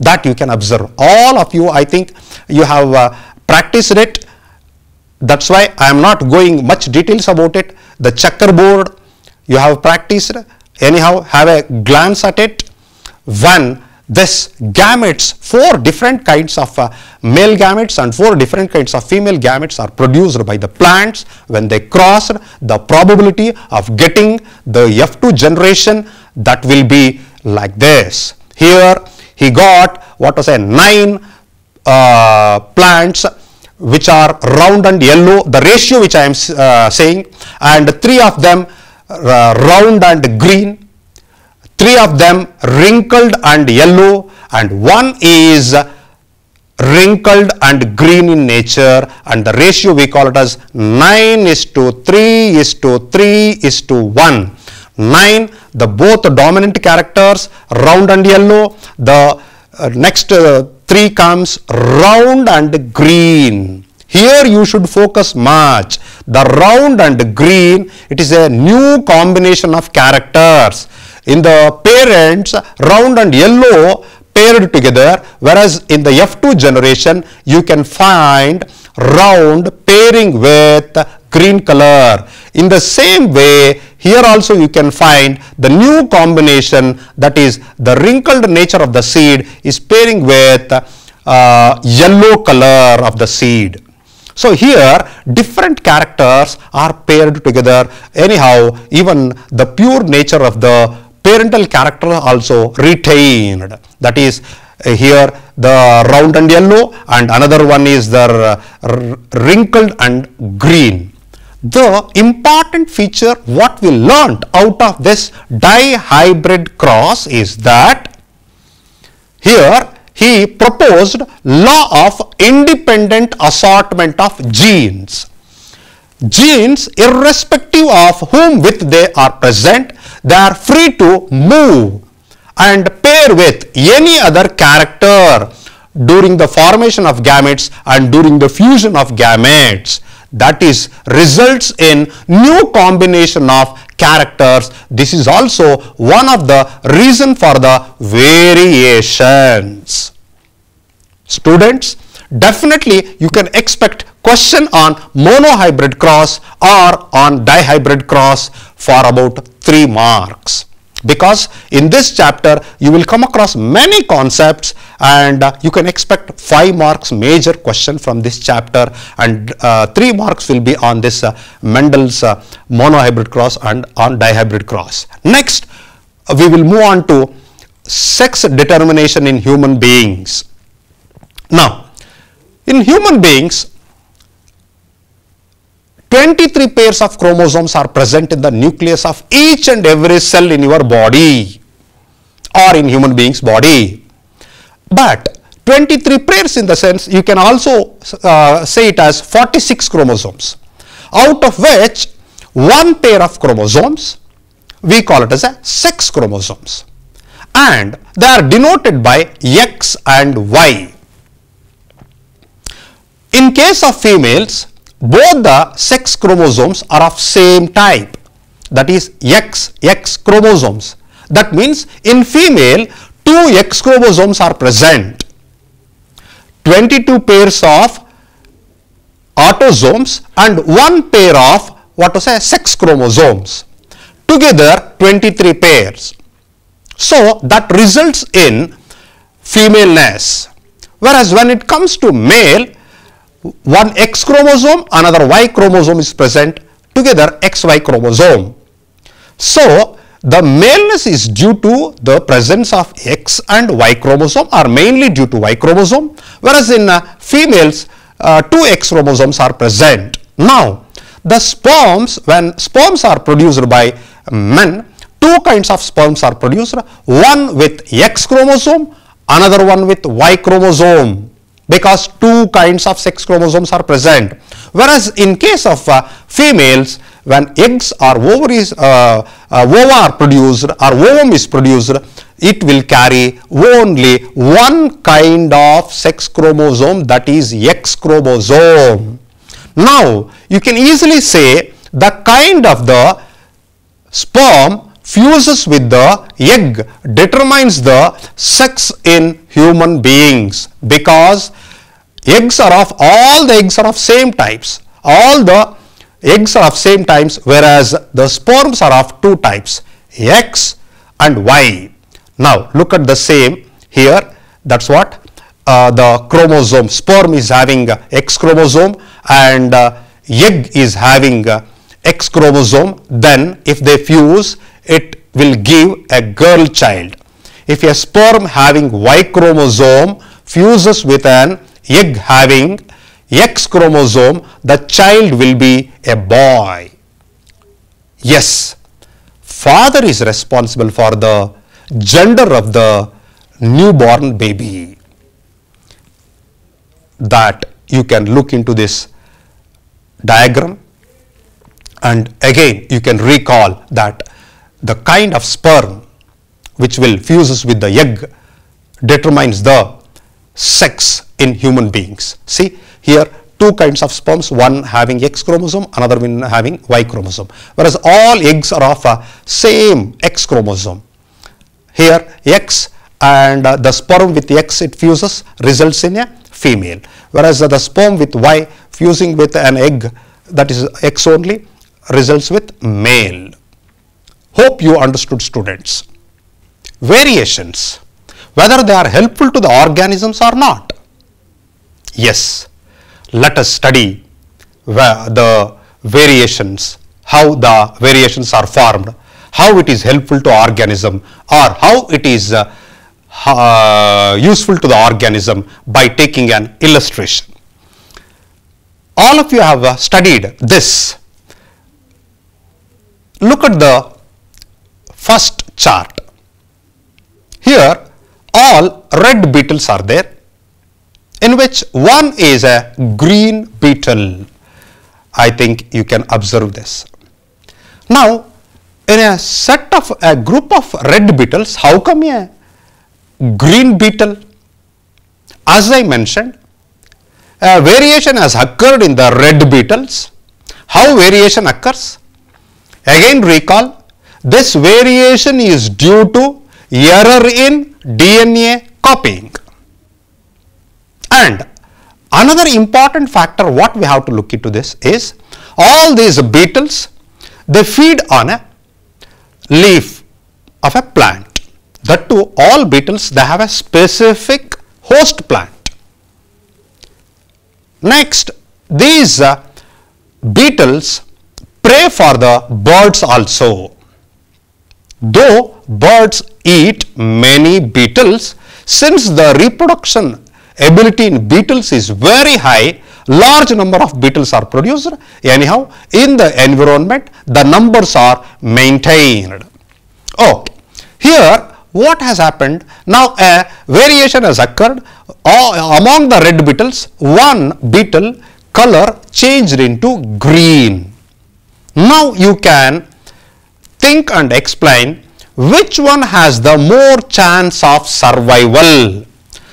That you can observe. All of you, I think you have practiced it. That's why I am not going much details about it. The checkerboard you have practiced. Anyhow, have a glance at it. When this gametes, 4 different kinds of male gametes and 4 different kinds of female gametes are produced by the plants. When they cross, the probability of getting the F2 generation, that will be like this. Here he got what was a 9 plants which are round and yellow, the ratio which I am saying, and 3 of them round and green, 3 of them wrinkled and yellow, and 1 is wrinkled and green in nature, and the ratio we call it as 9:3:3:1. 9, the both dominant characters round and yellow. The next 3 comes round and green. Here you should focus much. The round and green, it is a new combination of characters. In the parents, round and yellow paired together, whereas in the F2 generation you can find round pairing with green color. In the same way, here also you can find the new combination, that is the wrinkled nature of the seed is pairing with yellow color of the seed. So here different characters are paired together. Anyhow, even the pure nature of the parental character also retained. That is here the round and yellow, and another one is the wrinkled and green. The important feature what we learnt out of this dihybrid cross is that here he proposed law of independent assortment of genes. Genes, irrespective of whom with they are present, they are free to move and pair with any other character during the formation of gametes and during the fusion of gametes. That is, results in new combination of characters. This is also one of the reason for the variations. Students, definitely you can expect question on monohybrid cross or on dihybrid cross for about 3 marks. Because in this chapter you will come across many concepts, and you can expect 5 marks major question from this chapter, and 3 marks will be on this Mendel's monohybrid cross and on dihybrid cross. Next, we will move on to sex determination in human beings. Now, in human beings, 23 pairs of chromosomes are present in the nucleus of each and every cell in your body or in human being's body. But 23 pairs in the sense you can also say it as 46 chromosomes, out of which 1 pair of chromosomes we call it as a sex chromosomes, and they are denoted by X and Y. In case of females, both the sex chromosomes are of same type, that is X chromosomes. That means in female, 2 X chromosomes are present, 22 pairs of autosomes and 1 pair of sex chromosomes, together 23 pairs. So that results in femaleness. Whereas when it comes to male, 1 X chromosome, another Y chromosome is present, together XY chromosome. So the maleness is due to the presence of X and Y chromosome, or mainly due to Y chromosome, whereas in females 2 X chromosomes are present. Now the sperms, when sperms are produced by men, 2 kinds of sperms are produced, one with X chromosome, another one with Y chromosome, because 2 kinds of sex chromosomes are present. Whereas in case of females, when eggs or ovaries, ova are produced or ovum is produced, it will carry only 1 kind of sex chromosome, that is X chromosome. Now you can easily say the kind of the sperm fuses with the egg determines the sex in human beings, because eggs are of, all the eggs are of same types, all the eggs are of same types, whereas the sperms are of 2 types, X and Y. Now look at the same here, that's what the chromosome, sperm is having X chromosome and egg is having X chromosome. Then if they fuse, it will give a girl child. If a sperm having Y chromosome fuses with an egg having X chromosome, the child will be a boy. Yes, father is responsible for the gender of the newborn baby. That you can look into this diagram, and again you can recall that the kind of sperm which will fuses with the egg determines the sex in human beings. See here, 2 kinds of sperms, one having X chromosome, another one having Y chromosome, whereas all eggs are of same X chromosome. Here X, and the sperm with X it fuses results in a female, whereas the sperm with Y fusing with an egg, that is X only, results with male. Hope you understood, students. Variations, whether they are helpful to the organisms or not. Yes, let us study the variations, how the variations are formed, how it is helpful to organism, or how it is useful to the organism, by taking an illustration. All of you have studied this. Look at the first chart. Here all red beetles are there, in which one is a green beetle. I think you can observe this. Now in a set of a group of red beetles, how come a green beetle? As I mentioned, a variation has occurred in the red beetles. How variation occurs? Again recall, this variation is due to error in DNA copying. And another important factor what we have to look into this is, all these beetles, they feed on a leaf of a plant. That too, all beetles, they have a specific host plant. Next, these beetles prey for the birds also. Though birds eat many beetles, since the reproduction ability in beetles is very high, large number of beetles are produced. Anyhow, in the environment, the numbers are maintained. Okay, here what has happened? Now a variation has occurred among the red beetles. One beetle color changed into green. Now you can think and explain which one has the more chance of survival?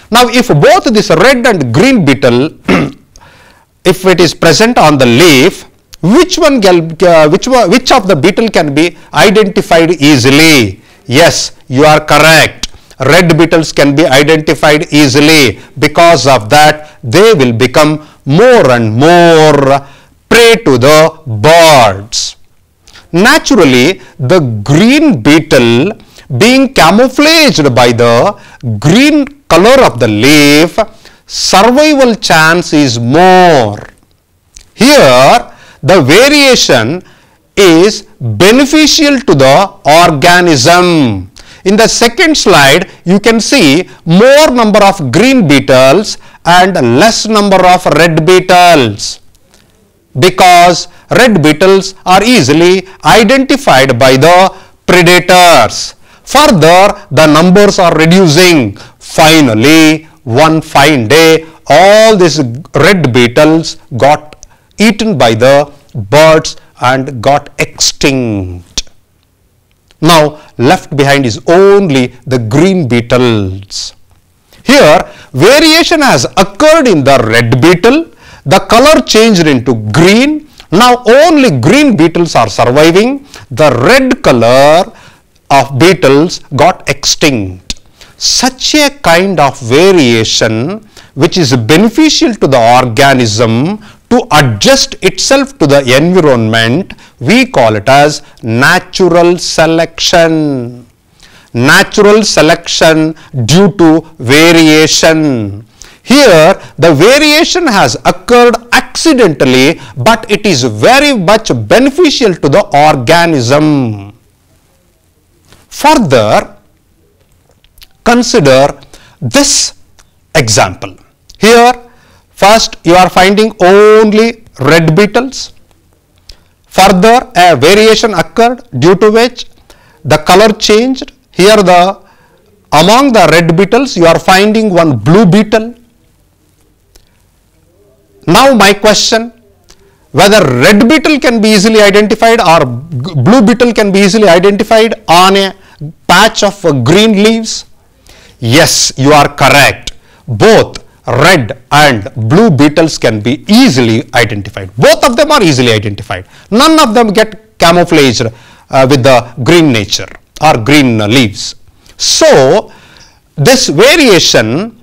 Now, if both this red and green beetle, if it is present on the leaf, which of the beetle can be identified easily? Yes, you are correct. Red beetles can be identified easily. Because of that, they will become more and more prey to the birds. Naturally, the green beetle, being camouflaged by the green color of the leaf, survival chance is more. Here, the variation is beneficial to the organism. In the second slide, you can see more number of green beetles and less number of red beetles, because red beetles are easily identified by the predators. Further, the numbers are reducing. Finally, one fine day, all these red beetles got eaten by the birds and got extinct. Now, left behind is only the green beetles. Here, variation has occurred in the red beetle. The color changed into green. Now, only green beetles are surviving. The red color of beetles got extinct. Such a kind of variation, which is beneficial to the organism to adjust itself to the environment, we call it as natural selection. Natural selection due to variation. Here, the variation has occurred accidentally, but it is very much beneficial to the organism. Further, consider this example. Here, first you are finding only red beetles. Further, a variation occurred due to which the color changed. Here, among the red beetles, you are finding one blue beetle. Now, my question, whether red beetle can be easily identified or blue beetle can be easily identified on a patch of green leaves? Yes, you are correct. Both red and blue beetles can be easily identified. Both of them are easily identified. None of them get camouflaged with the green nature or green leaves. So, this variation,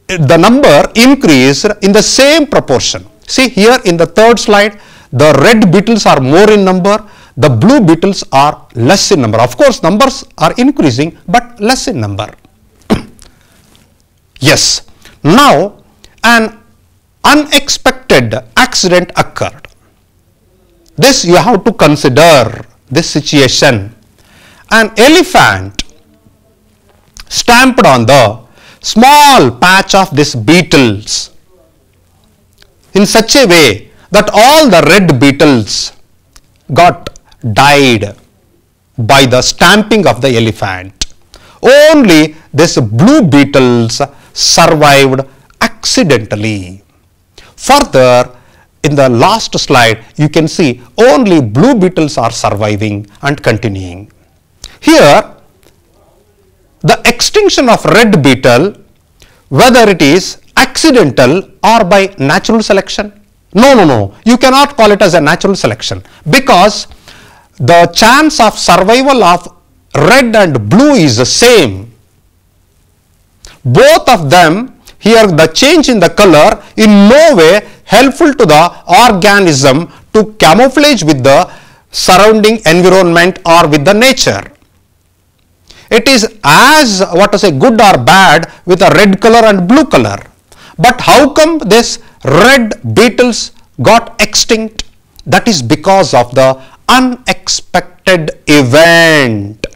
the number increased in the same proportion. See here in the third slide, the red beetles are more in number, the blue beetles are less in number. Of course, numbers are increasing, but less in number. Yes. Now, an unexpected accident occurred. This you have to consider this situation. An elephant stamped on the small patch of these beetles in such a way that all the red beetles got died by the stamping of the elephant. Only these blue beetles survived accidentally. Further, in the last slide, you can see only blue beetles are surviving and continuing. Here, the extinction of red beetle, whether it is accidental or by natural selection? No. You cannot call it as a natural selection, because the chance of survival of red and blue is the same. Both of them, here the change in the color in no way helpful to the organism to camouflage with the surrounding environment or with the nature. It is as good or bad with a red color and blue color. But how come this red beetles got extinct? That is because of the unexpected event.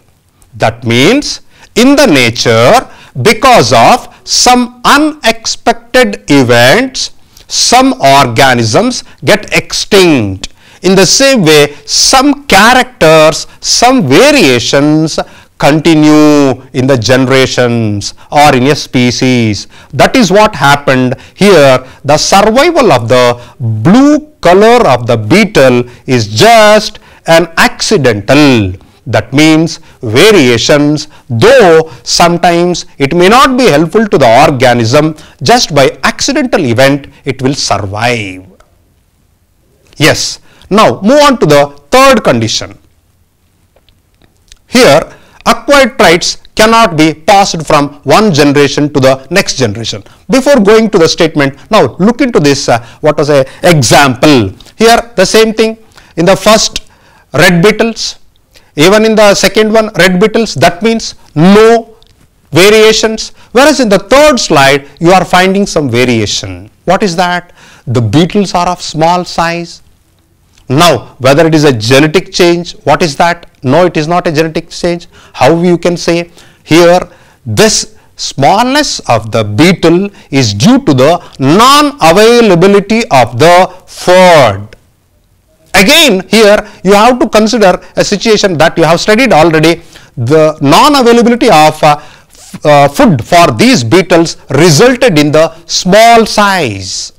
That means in the nature, because of some unexpected events, some organisms get extinct. In the same way, some characters, some variations continue in the generations or in a species. That is what happened here. The survival of the blue color of the beetle is just an accidental. That means variations, though sometimes it may not be helpful to the organism, just by accidental event it will survive. Yes. Now move on to the third condition. Here acquired traits cannot be passed from one generation to the next generation. Before going to the statement, now look into this what was a example. Here the same thing in the first red beetles, even in the second one red beetles, that means no variations, whereas in the third slide you are finding some variation. What is that? The beetles are of small size. Now whether it is a genetic change, what is that? No, it is not a genetic change. How you can say? Here this smallness of the beetle is due to the non-availability of the food. Again here you have to consider a situation that you have studied already. The non-availability of food for these beetles resulted in the small size.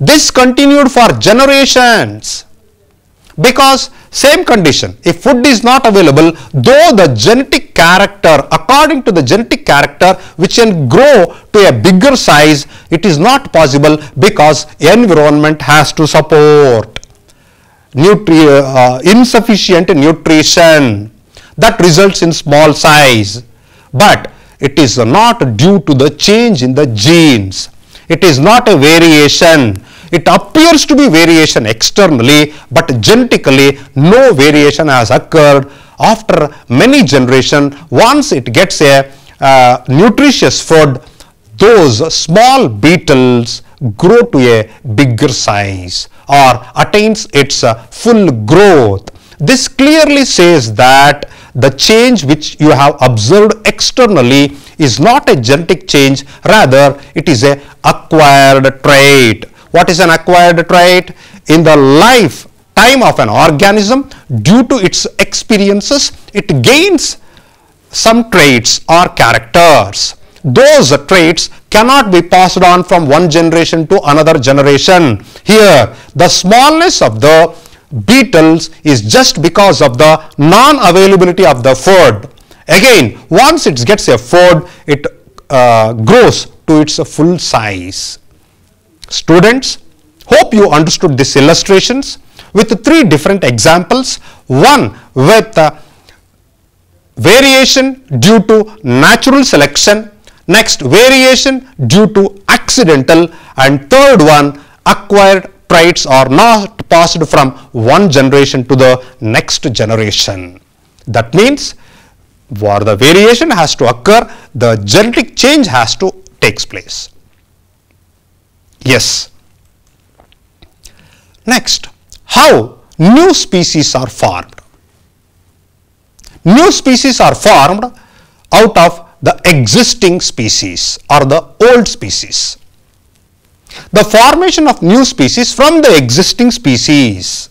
This continued for generations. Because same condition, if food is not available, though the genetic character, according to the genetic character which can grow to a bigger size, it is not possible because environment has to support insufficient nutrition that results in small size. But it is not due to the change in the genes. It is not a variation. It appears to be variation externally, but genetically no variation has occurred. After many generations, once it gets a nutritious food, those small beetles grow to a bigger size or attains its full growth. This clearly says that the change which you have observed externally is not a genetic change, rather it is a acquired trait. What is an acquired trait? In the lifetime of an organism, due to its experiences, it gains some traits or characters. Those traits cannot be passed on from one generation to another generation. Here, the smallness of the beetles is just because of the non-availability of the food. Again, once it gets a food, it grows to its full size. Students, hope you understood these illustrations with three different examples. One with variation due to natural selection, next variation due to accidental, and third one acquired traits are not passed from one generation to the next generation. That means for the variation has to occur, the genetic change has to take place. Yes. Next, how new species are formed? New species are formed out of the existing species or the old species. The formation of new species from the existing species,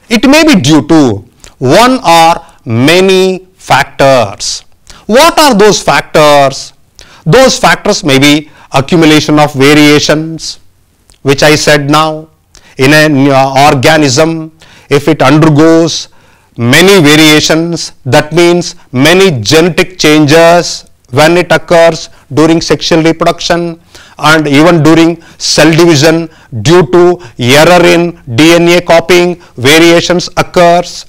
it may be due to one or many factors. What are those factors? Those factors may be accumulation of variations, which I said now. In an organism, if it undergoes many variations, that means many genetic changes when it occurs during sexual reproduction and even during cell division, due to error in DNA copying, variations occurs.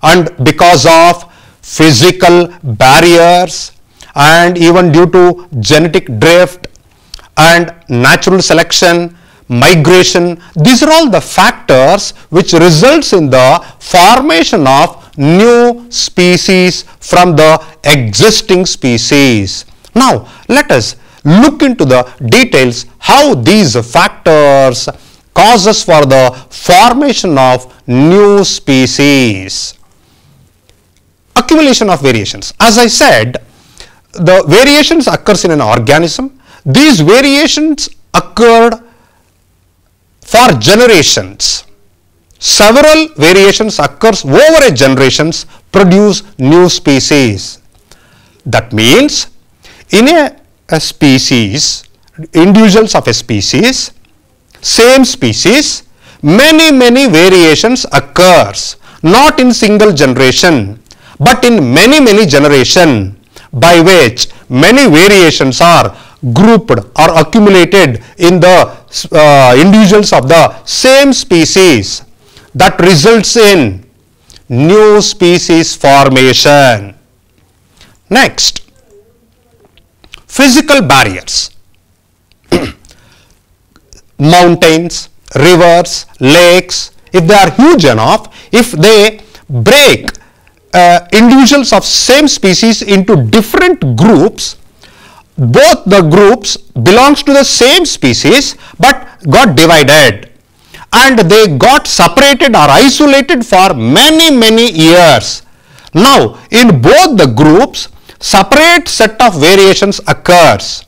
And because of physical barriers and even due to genetic drift and natural selection, migration, these are all the factors which results in the formation of new species from the existing species. Now let us look into the details how these factors causes for the formation of new species. Accumulation of variations. As I said, the variations occurs in an organism. These variations occurred for generations. Several variations occurs over a generations, produce new species. That means in a species, individuals of a species, same species, many variations occurs, not in single generation, but in many generation, by which many variations are grouped or accumulated in the individuals of the same species, that results in new species formation. Next, physical barriers. Mountains, rivers, lakes, if they are huge enough, if they break individuals of same species into different groups, both the groups belongs to the same species but got divided, and they got separated or isolated for many years. Now, in both the groups, separate set of variations occurs,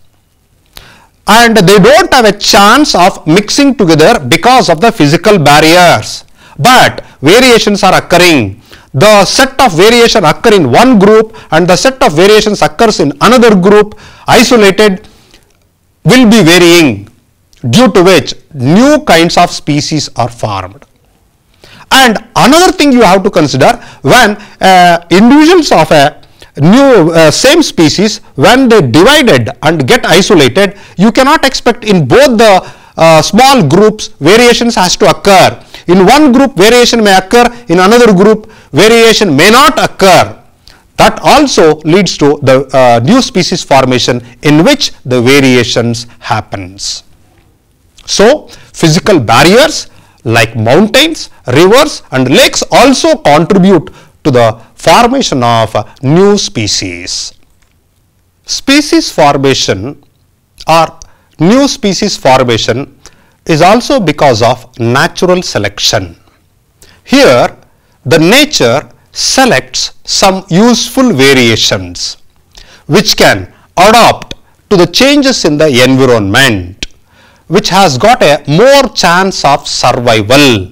and they don't have a chance of mixing together because of the physical barriers, but variations are occurring. The set of variation occur in one group and the set of variations occurs in another group, isolated, will be varying, due to which new kinds of species are formed. And another thing you have to consider, when individuals of a new same species, when they divided and get isolated, you cannot expect in both the small groups variations has to occur. In one group variation may occur, in another group variation may not occur. That also leads to the new species formation in which the variations happens. So, physical barriers like mountains, rivers and lakes also contribute to the formation of new species. Species formation or new species formation is also because of natural selection. Here, the nature selects some useful variations which can adapt to the changes in the environment, which has got a more chance of survival.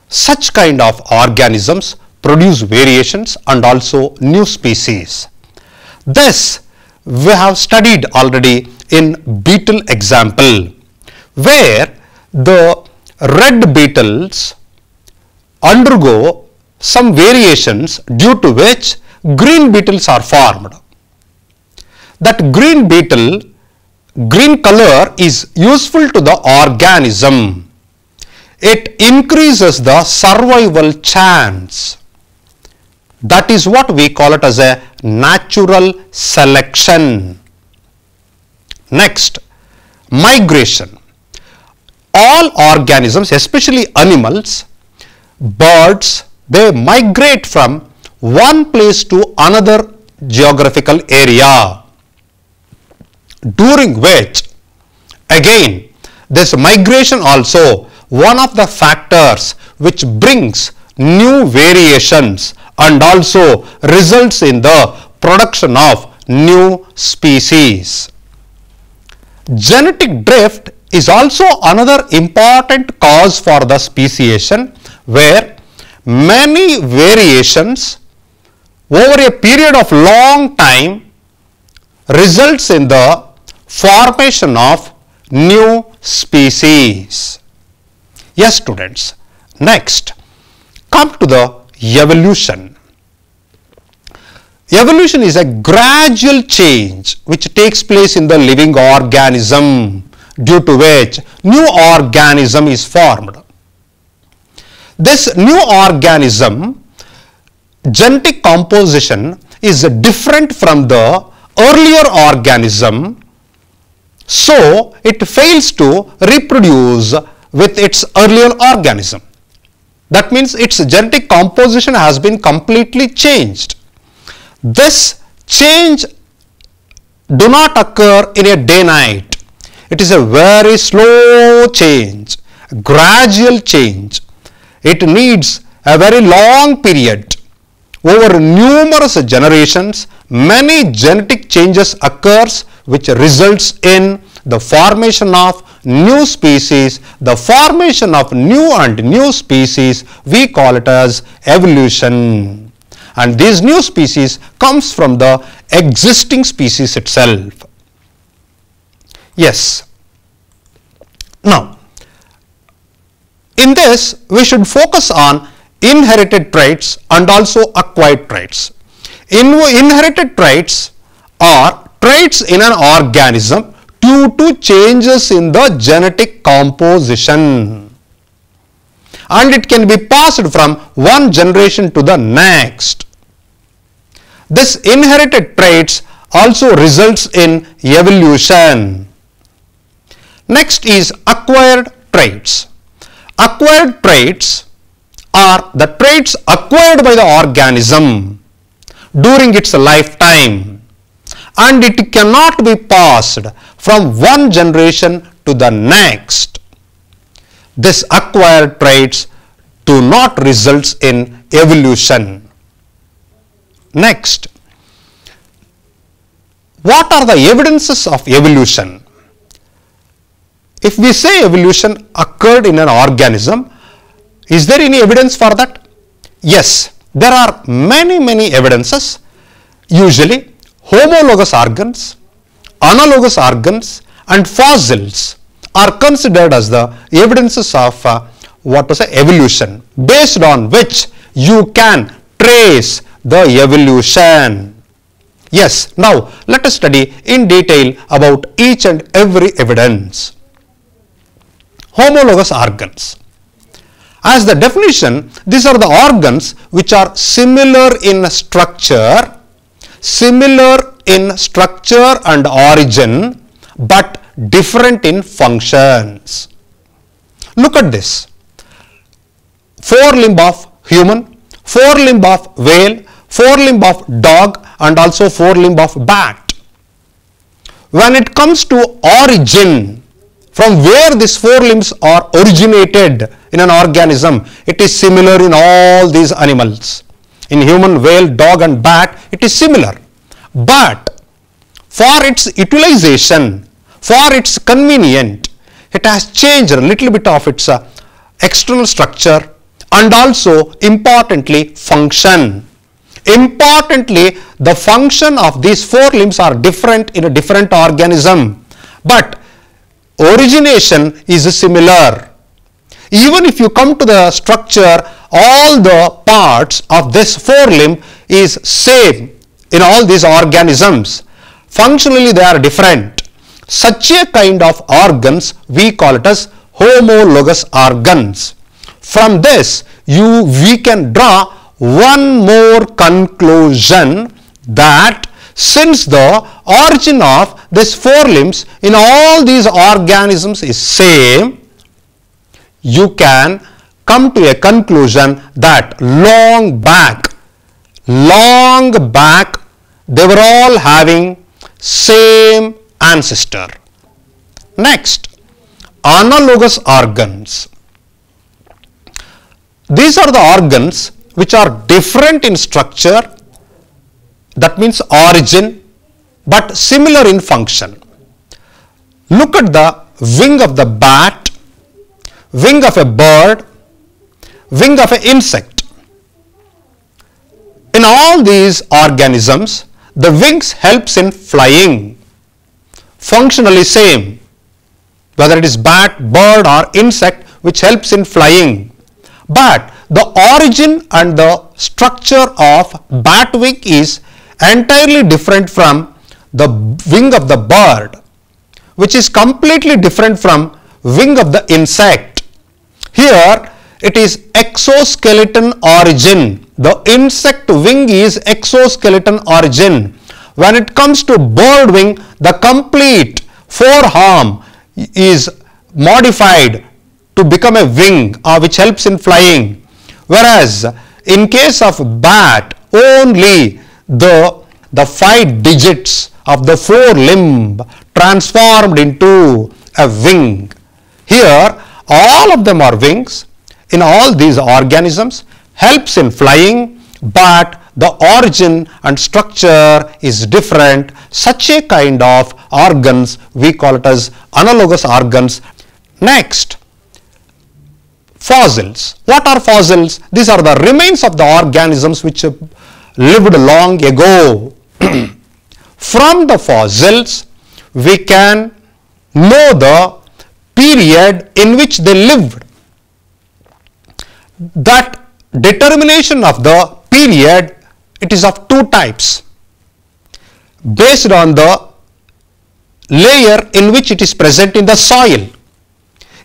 Such kind of organisms produce variations and also new species. This we have studied already in beetle example, where the red beetles undergo some variations due to which green beetles are formed. That green beetle, green color is useful to the organism. It increases the survival chance. That is what we call it as a natural selection. Next, migration. All organisms, especially animals, birds, they migrate from one place to another geographical area, during which again this migration also one of the factors which brings new variations and also results in the production of new species. Genetic drift is also another important cause for the speciation, where many variations over a period of long time results in the formation of new species. Yes, students. Next, come to the evolution. Evolution is a gradual change which takes place in the living organism, due to which new organism is formed. This new organism genetic composition is different from the earlier organism, so it fails to reproduce with its earlier organism. That means its genetic composition has been completely changed. This change do not occur in a day-night. It is a very slow change, gradual change. It needs a very long period. Over numerous generations, many genetic changes occurs which results in the formation of new species. The formation of new species, we call it as evolution. And these new species comes from the existing species itself. Yes. Now, in this we should focus on inherited traits and also acquired traits. Inherited traits are traits in an organism due to changes in the genetic composition, and it can be passed from one generation to the next. This inherited traits also results in evolution. Next is acquired traits. Acquired traits are the traits acquired by the organism during its lifetime, and it cannot be passed from one generation to the next. These acquired traits do not result in evolution. Next, what are the evidences of evolution? If we say evolution occurred in an organism, is there any evidence for that? Yes, there are many evidences. Usually, homologous organs, analogous organs, and fossils are considered as the evidences of evolution, based on which you can trace the evolution. Yes, now let us study in detail about each and every evidence. Homologous organs. As the definition, these are the organs which are similar in structure and origin, but different in functions. Look at this. Forelimb of human, forelimb of whale, forelimb of dog, and also forelimb of bat. When it comes to origin, from where these forelimbs are originated in an organism, it is similar in all these animals. In human, whale, dog, and bat, it is similar. But for its utilization, for its convenient, it has changed a little bit of its external structure and also importantly function. Importantly, the function of these forelimbs are different in a different organism, but origination is similar. Even if you come to the structure, all the parts of this forelimb is same in all these organisms. Functionally they are different. Such a kind of organs we call it as homologous organs. From this we can draw one more conclusion, that since the origin of this forelimbs in all these organisms is same, you can come to a conclusion that long back they were all having same ancestor. Next, analogous organs. These are the organs which are different in structure, that means origin, but similar in function. Look at the wing of the bat, wing of a bird, wing of an insect. In all these organisms, the wings helps in flying. Functionally same, whether it is bat, bird or insect, which helps in flying. But the origin and the structure of bat wing is entirely different from the wing of the bird, which is completely different from wing of the insect. Here it is exoskeleton origin. The insect wing is exoskeleton origin. When it comes to bird wing, the complete forearm is modified to become a wing which helps in flying. Whereas in case of bat, only the 5 digits of the forelimb transformed into a wing. Here all of them are wings. In all these organisms helps in flying, but the origin and structure is different. Such a kind of organs we call it as analogous organs. Next, fossils. What are fossils? These are the remains of the organisms which lived long ago. From the fossils we can know the period in which they lived. That determination of the period, it is of two types based on the layer in which it is present in the soil.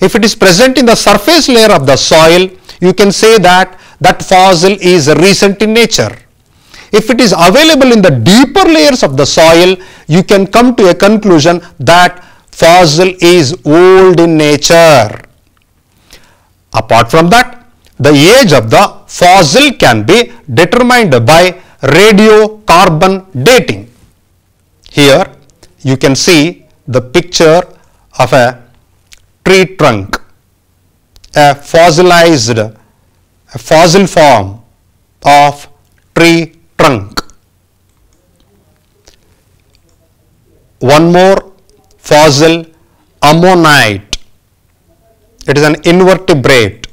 If it is present in the surface layer of the soil, you can say that that fossil is recent in nature. If it is available in the deeper layers of the soil, you can come to a conclusion that fossil is old in nature. Apart from that, the age of the fossil can be determined by radiocarbon dating. Here you can see the picture of a tree trunk, a fossil form of tree trunk. One more fossil, ammonite. It is an invertebrate.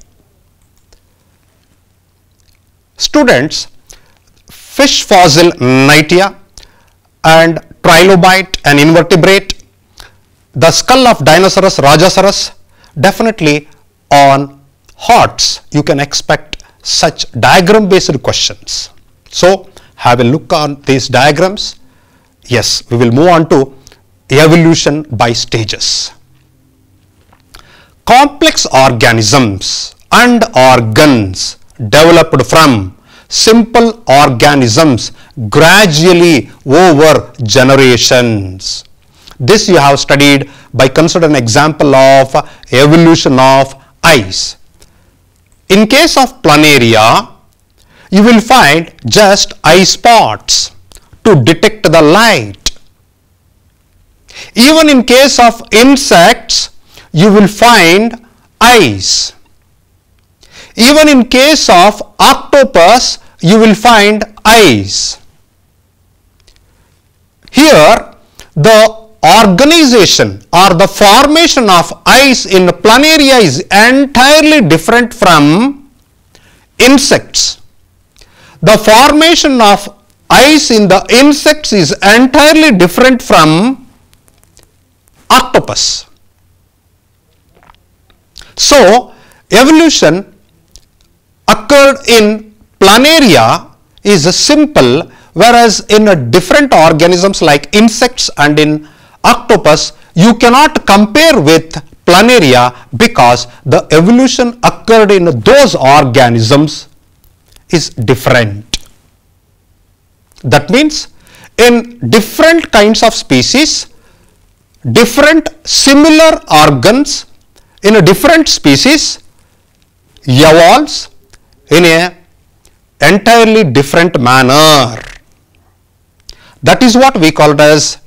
Students, fish fossil Knightia and trilobite, an invertebrate. The skull of Dinosaurus rajasaurus, definitely on HOTS you can expect such diagram based questions. So have a look on these diagrams. Yes, we will move on to evolution by stages. Complex organisms and organs developed from simple organisms gradually over generations. This you have studied by considering an example of evolution of ice. In case of planaria, you will find just eye spots to detect the light. Even in case of insects, you will find eyes. Even in case of octopus, you will find eyes. Here, the organization or the formation of eyes in planaria is entirely different from insects. The formation of eyes in the insects is entirely different from octopus. So, evolution occurred in planaria is simple, whereas in different organisms like insects and in octopus, you cannot compare with planaria because the evolution occurred in those organisms is different. That means in different kinds of species, different similar organs in a different species evolves in a entirely different manner. That is what we call it as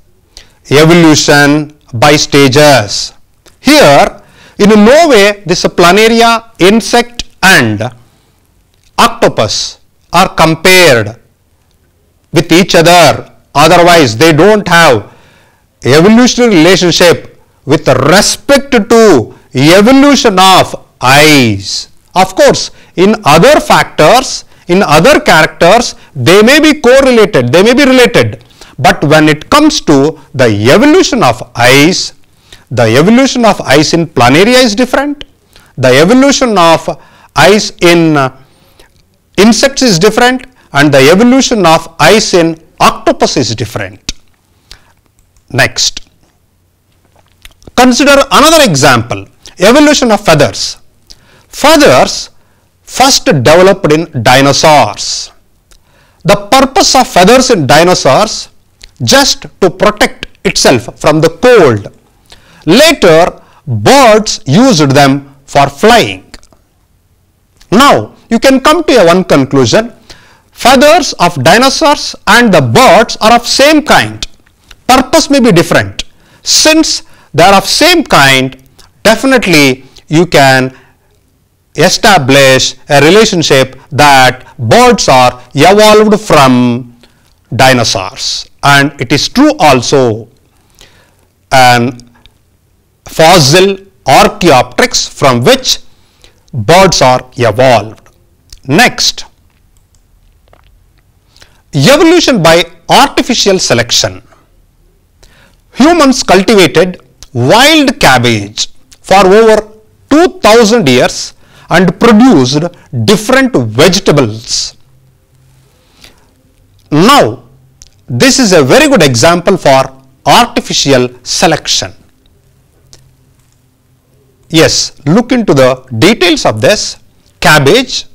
evolution by stages. Here, in no way this planaria, insect and octopus are compared with each other. Otherwise, they don't have evolutionary relationship with respect to evolution of eyes. Of course, in other factors, in other characters, they may be correlated, they may be related. But when it comes to the evolution of eyes, the evolution of eyes in planaria is different. The evolution of eyes in insects is different, and the evolution of eyes in octopus is different. Next, consider another example, evolution of feathers. Feathers first developed in dinosaurs. The purpose of feathers in dinosaurs just to protect itself from the cold. Later, birds used them for flying. Now, you can come to one conclusion. Feathers of dinosaurs and the birds are of same kind. Purpose may be different. Since they are of same kind, definitely you can establish a relationship that birds are evolved from dinosaurs. And it is true also. And fossil Archaeopteryx from which birds are evolved. Next, evolution by artificial selection. Humans cultivated wild cabbage for over 2000 years and produced different vegetables. Now, this is a very good example for artificial selection. Yes, look into the details of this. Cabbage,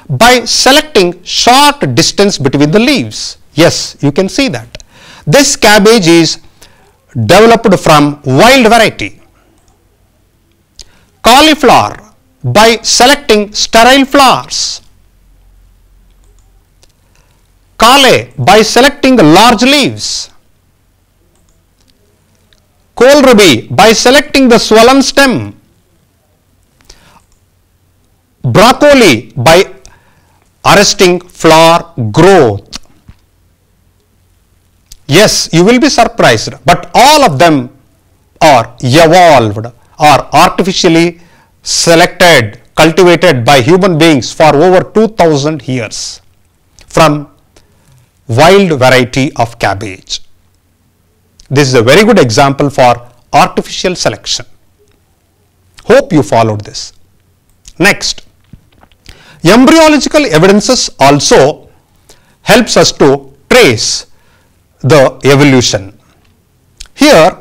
by selecting short distance between the leaves. Yes, you can see that. This cabbage is developed from wild variety. Cauliflower, by selecting sterile flowers. Kale, by selecting large leaves. Kohlrabi, by selecting the swollen stem. Broccoli, by arresting flower growth. Yes, you will be surprised, but all of them are evolved or artificially selected, cultivated by human beings for over 2000 years from wild variety of cabbage. This is a very good example for artificial selection. Hope you followed this. Next, embryological evidences also helps us to trace the evolution. Here,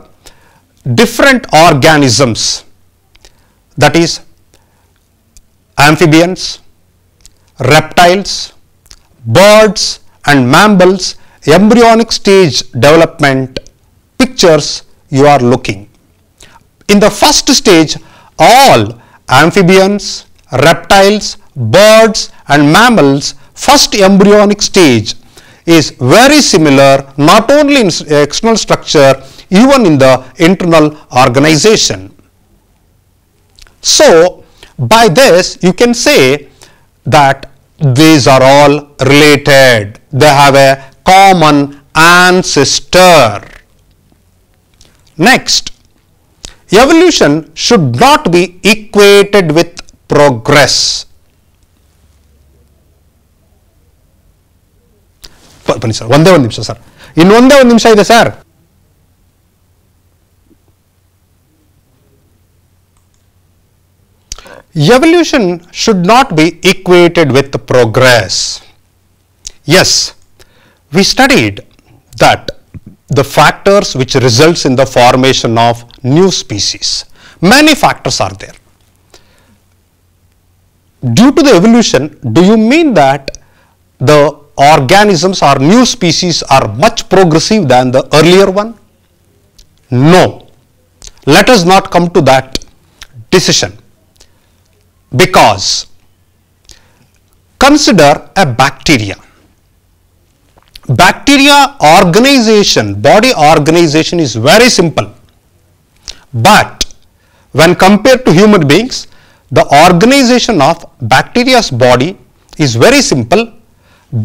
different organisms, that is amphibians, reptiles, birds and mammals, embryonic stage development pictures you are looking. In the first stage, all amphibians, reptiles, birds and mammals first embryonic stage is very similar, not only in external structure, even in the internal organization. So, by this you can say that these are all related. They have a common ancestor. Next, evolution should not be equated with progress. ಬನ್ನಿ sir, ಒಂದೇ ಒಂದು ನಿಮಿಷ sir, ಇನ್ನೊಂದೇ ಒಂದು ನಿಮಿಷ ಇದೆ sir. Evolution should not be equated with progress. Yes, we studied that the factors which results in the formation of new species. Many factors are there. Due to the evolution, do you mean that the organisms or new species are much progressive than the earlier one? No. Let us not come to that decision, because consider a bacteria. Bacteria organization, body organization is very simple, but when compared to human beings, the organization of bacteria's body is very simple,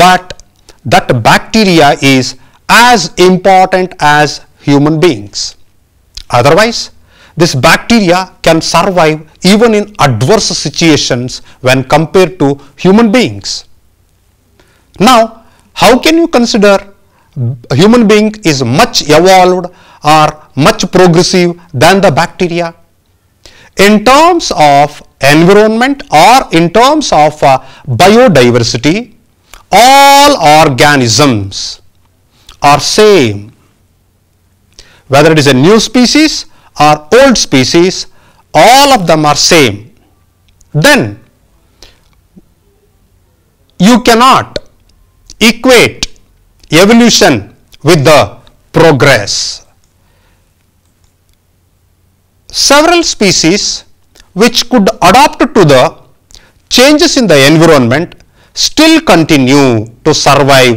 but that bacteria is as important as human beings. Otherwise, this bacteria can survive even in adverse situations when compared to human beings. Now, how can you consider a human being is much evolved or much progressive than the bacteria? In terms of environment or in terms of biodiversity, all organisms are same. Whether it is a new species or old species, all of them are same. Then you cannot equate evolution with the progress. Several species which could adapt to the changes in the environment still continue to survive.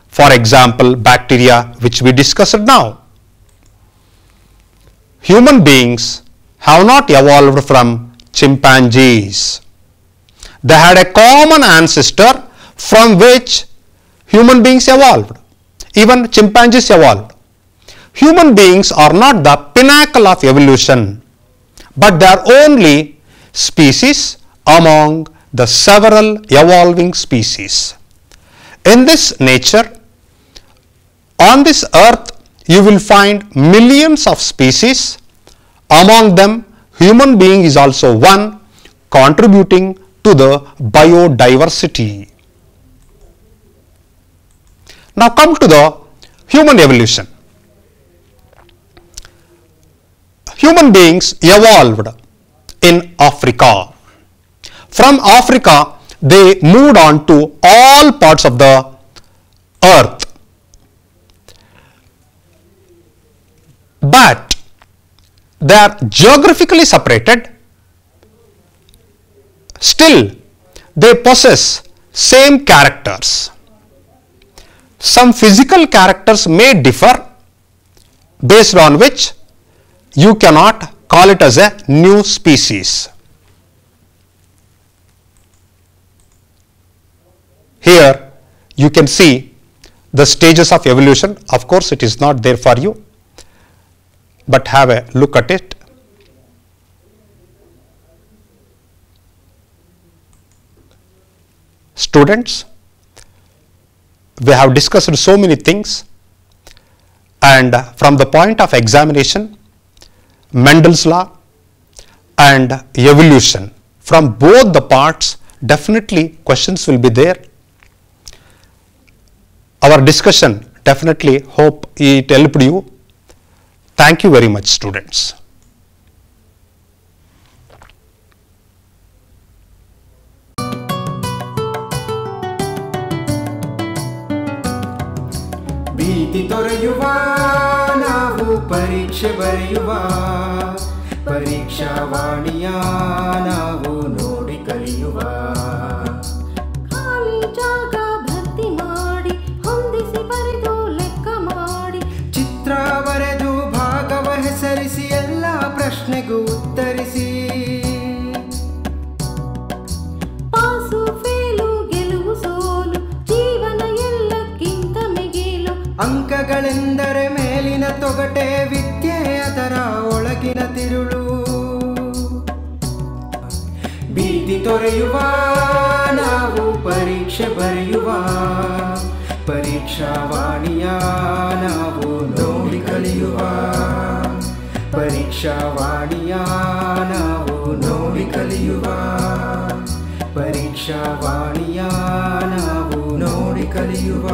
For example, bacteria, which we discussed now. Human beings have not evolved from chimpanzees. They had a common ancestor from which human beings evolved. Even chimpanzees evolved. Human beings are not the pinnacle of evolution, but they are only species among the several evolving species. In this nature, on this earth, you will find millions of species. Among them, human being is also one, contributing to the biodiversity. Now come to the human evolution. Human beings evolved in Africa. From Africa, they moved on to all parts of the earth. But they are geographically separated. Still, they possess same characters. Some physical characters may differ, based on which you cannot call it as a new species. Here you can see the stages of evolution. Of course, it is not there for you, but have a look at it. Students, we have discussed so many things, and from the point of examination, Mendel's law and evolution, from both the parts, definitely questions will be there. Our discussion definitely hope it helped you. Thank you very much, students. ಭೀತಿ ತೊರೆಯುವ ನಾವು ಪರೀಕ್ಷೆ ಬರೆಯುವ ಪರೀಕ್ಷಾವಾಣಿಯ ನಾವು ನೋಡಿ ಕಲಿಯುವ ಖಾಲಿ ಜಾಗ ಭರ್ತಿ ಮಾಡಿ ಹೊಂದಿಸಿ ಬರೆದು ಲೆಕ್ಕ ಮಾಡಿ ಚಿತ್ರ ಬರೆದು ಭಾಗವ ಹೆಸರಿಸಿ ಎಲ್ಲ ಪ್ರಶ್ನೆಗೂ ಉತ್ತರಿಸಿ ಪಾಸು ಫೇಲು ಗೆಲುವು ಸೋಲು ಜೀವನ ಎಲ್ಲಕ್ಕಿಂತ ಮಿಗಿಲು ಅಂಕಗಳೆಂದರೆ ಮೇಲಿನ ತೊಗಟೆ ವಿದ್ಯೆ ಅದರ ಒಳಗಿನ ತಿರುಳು ಭೀತಿ ತೊರೆಯುವ ನಾವು ಪರೀಕ್ಷೆ ಬರೆಯುವ ಪರೀಕ್ಷಾವಾಣಿಯ ನಾವು ನೋಡಿ ಕಲಿಯುವ ಪರೀಕ್ಷಾವಾಣಿಯ ನಾವು ನೋಡಿ ಕಲಿಯುವ ಪರೀಕ್ಷಾವಾಣಿಯ ನಾವು ನೋಡಿ ಕಲಿಯುವ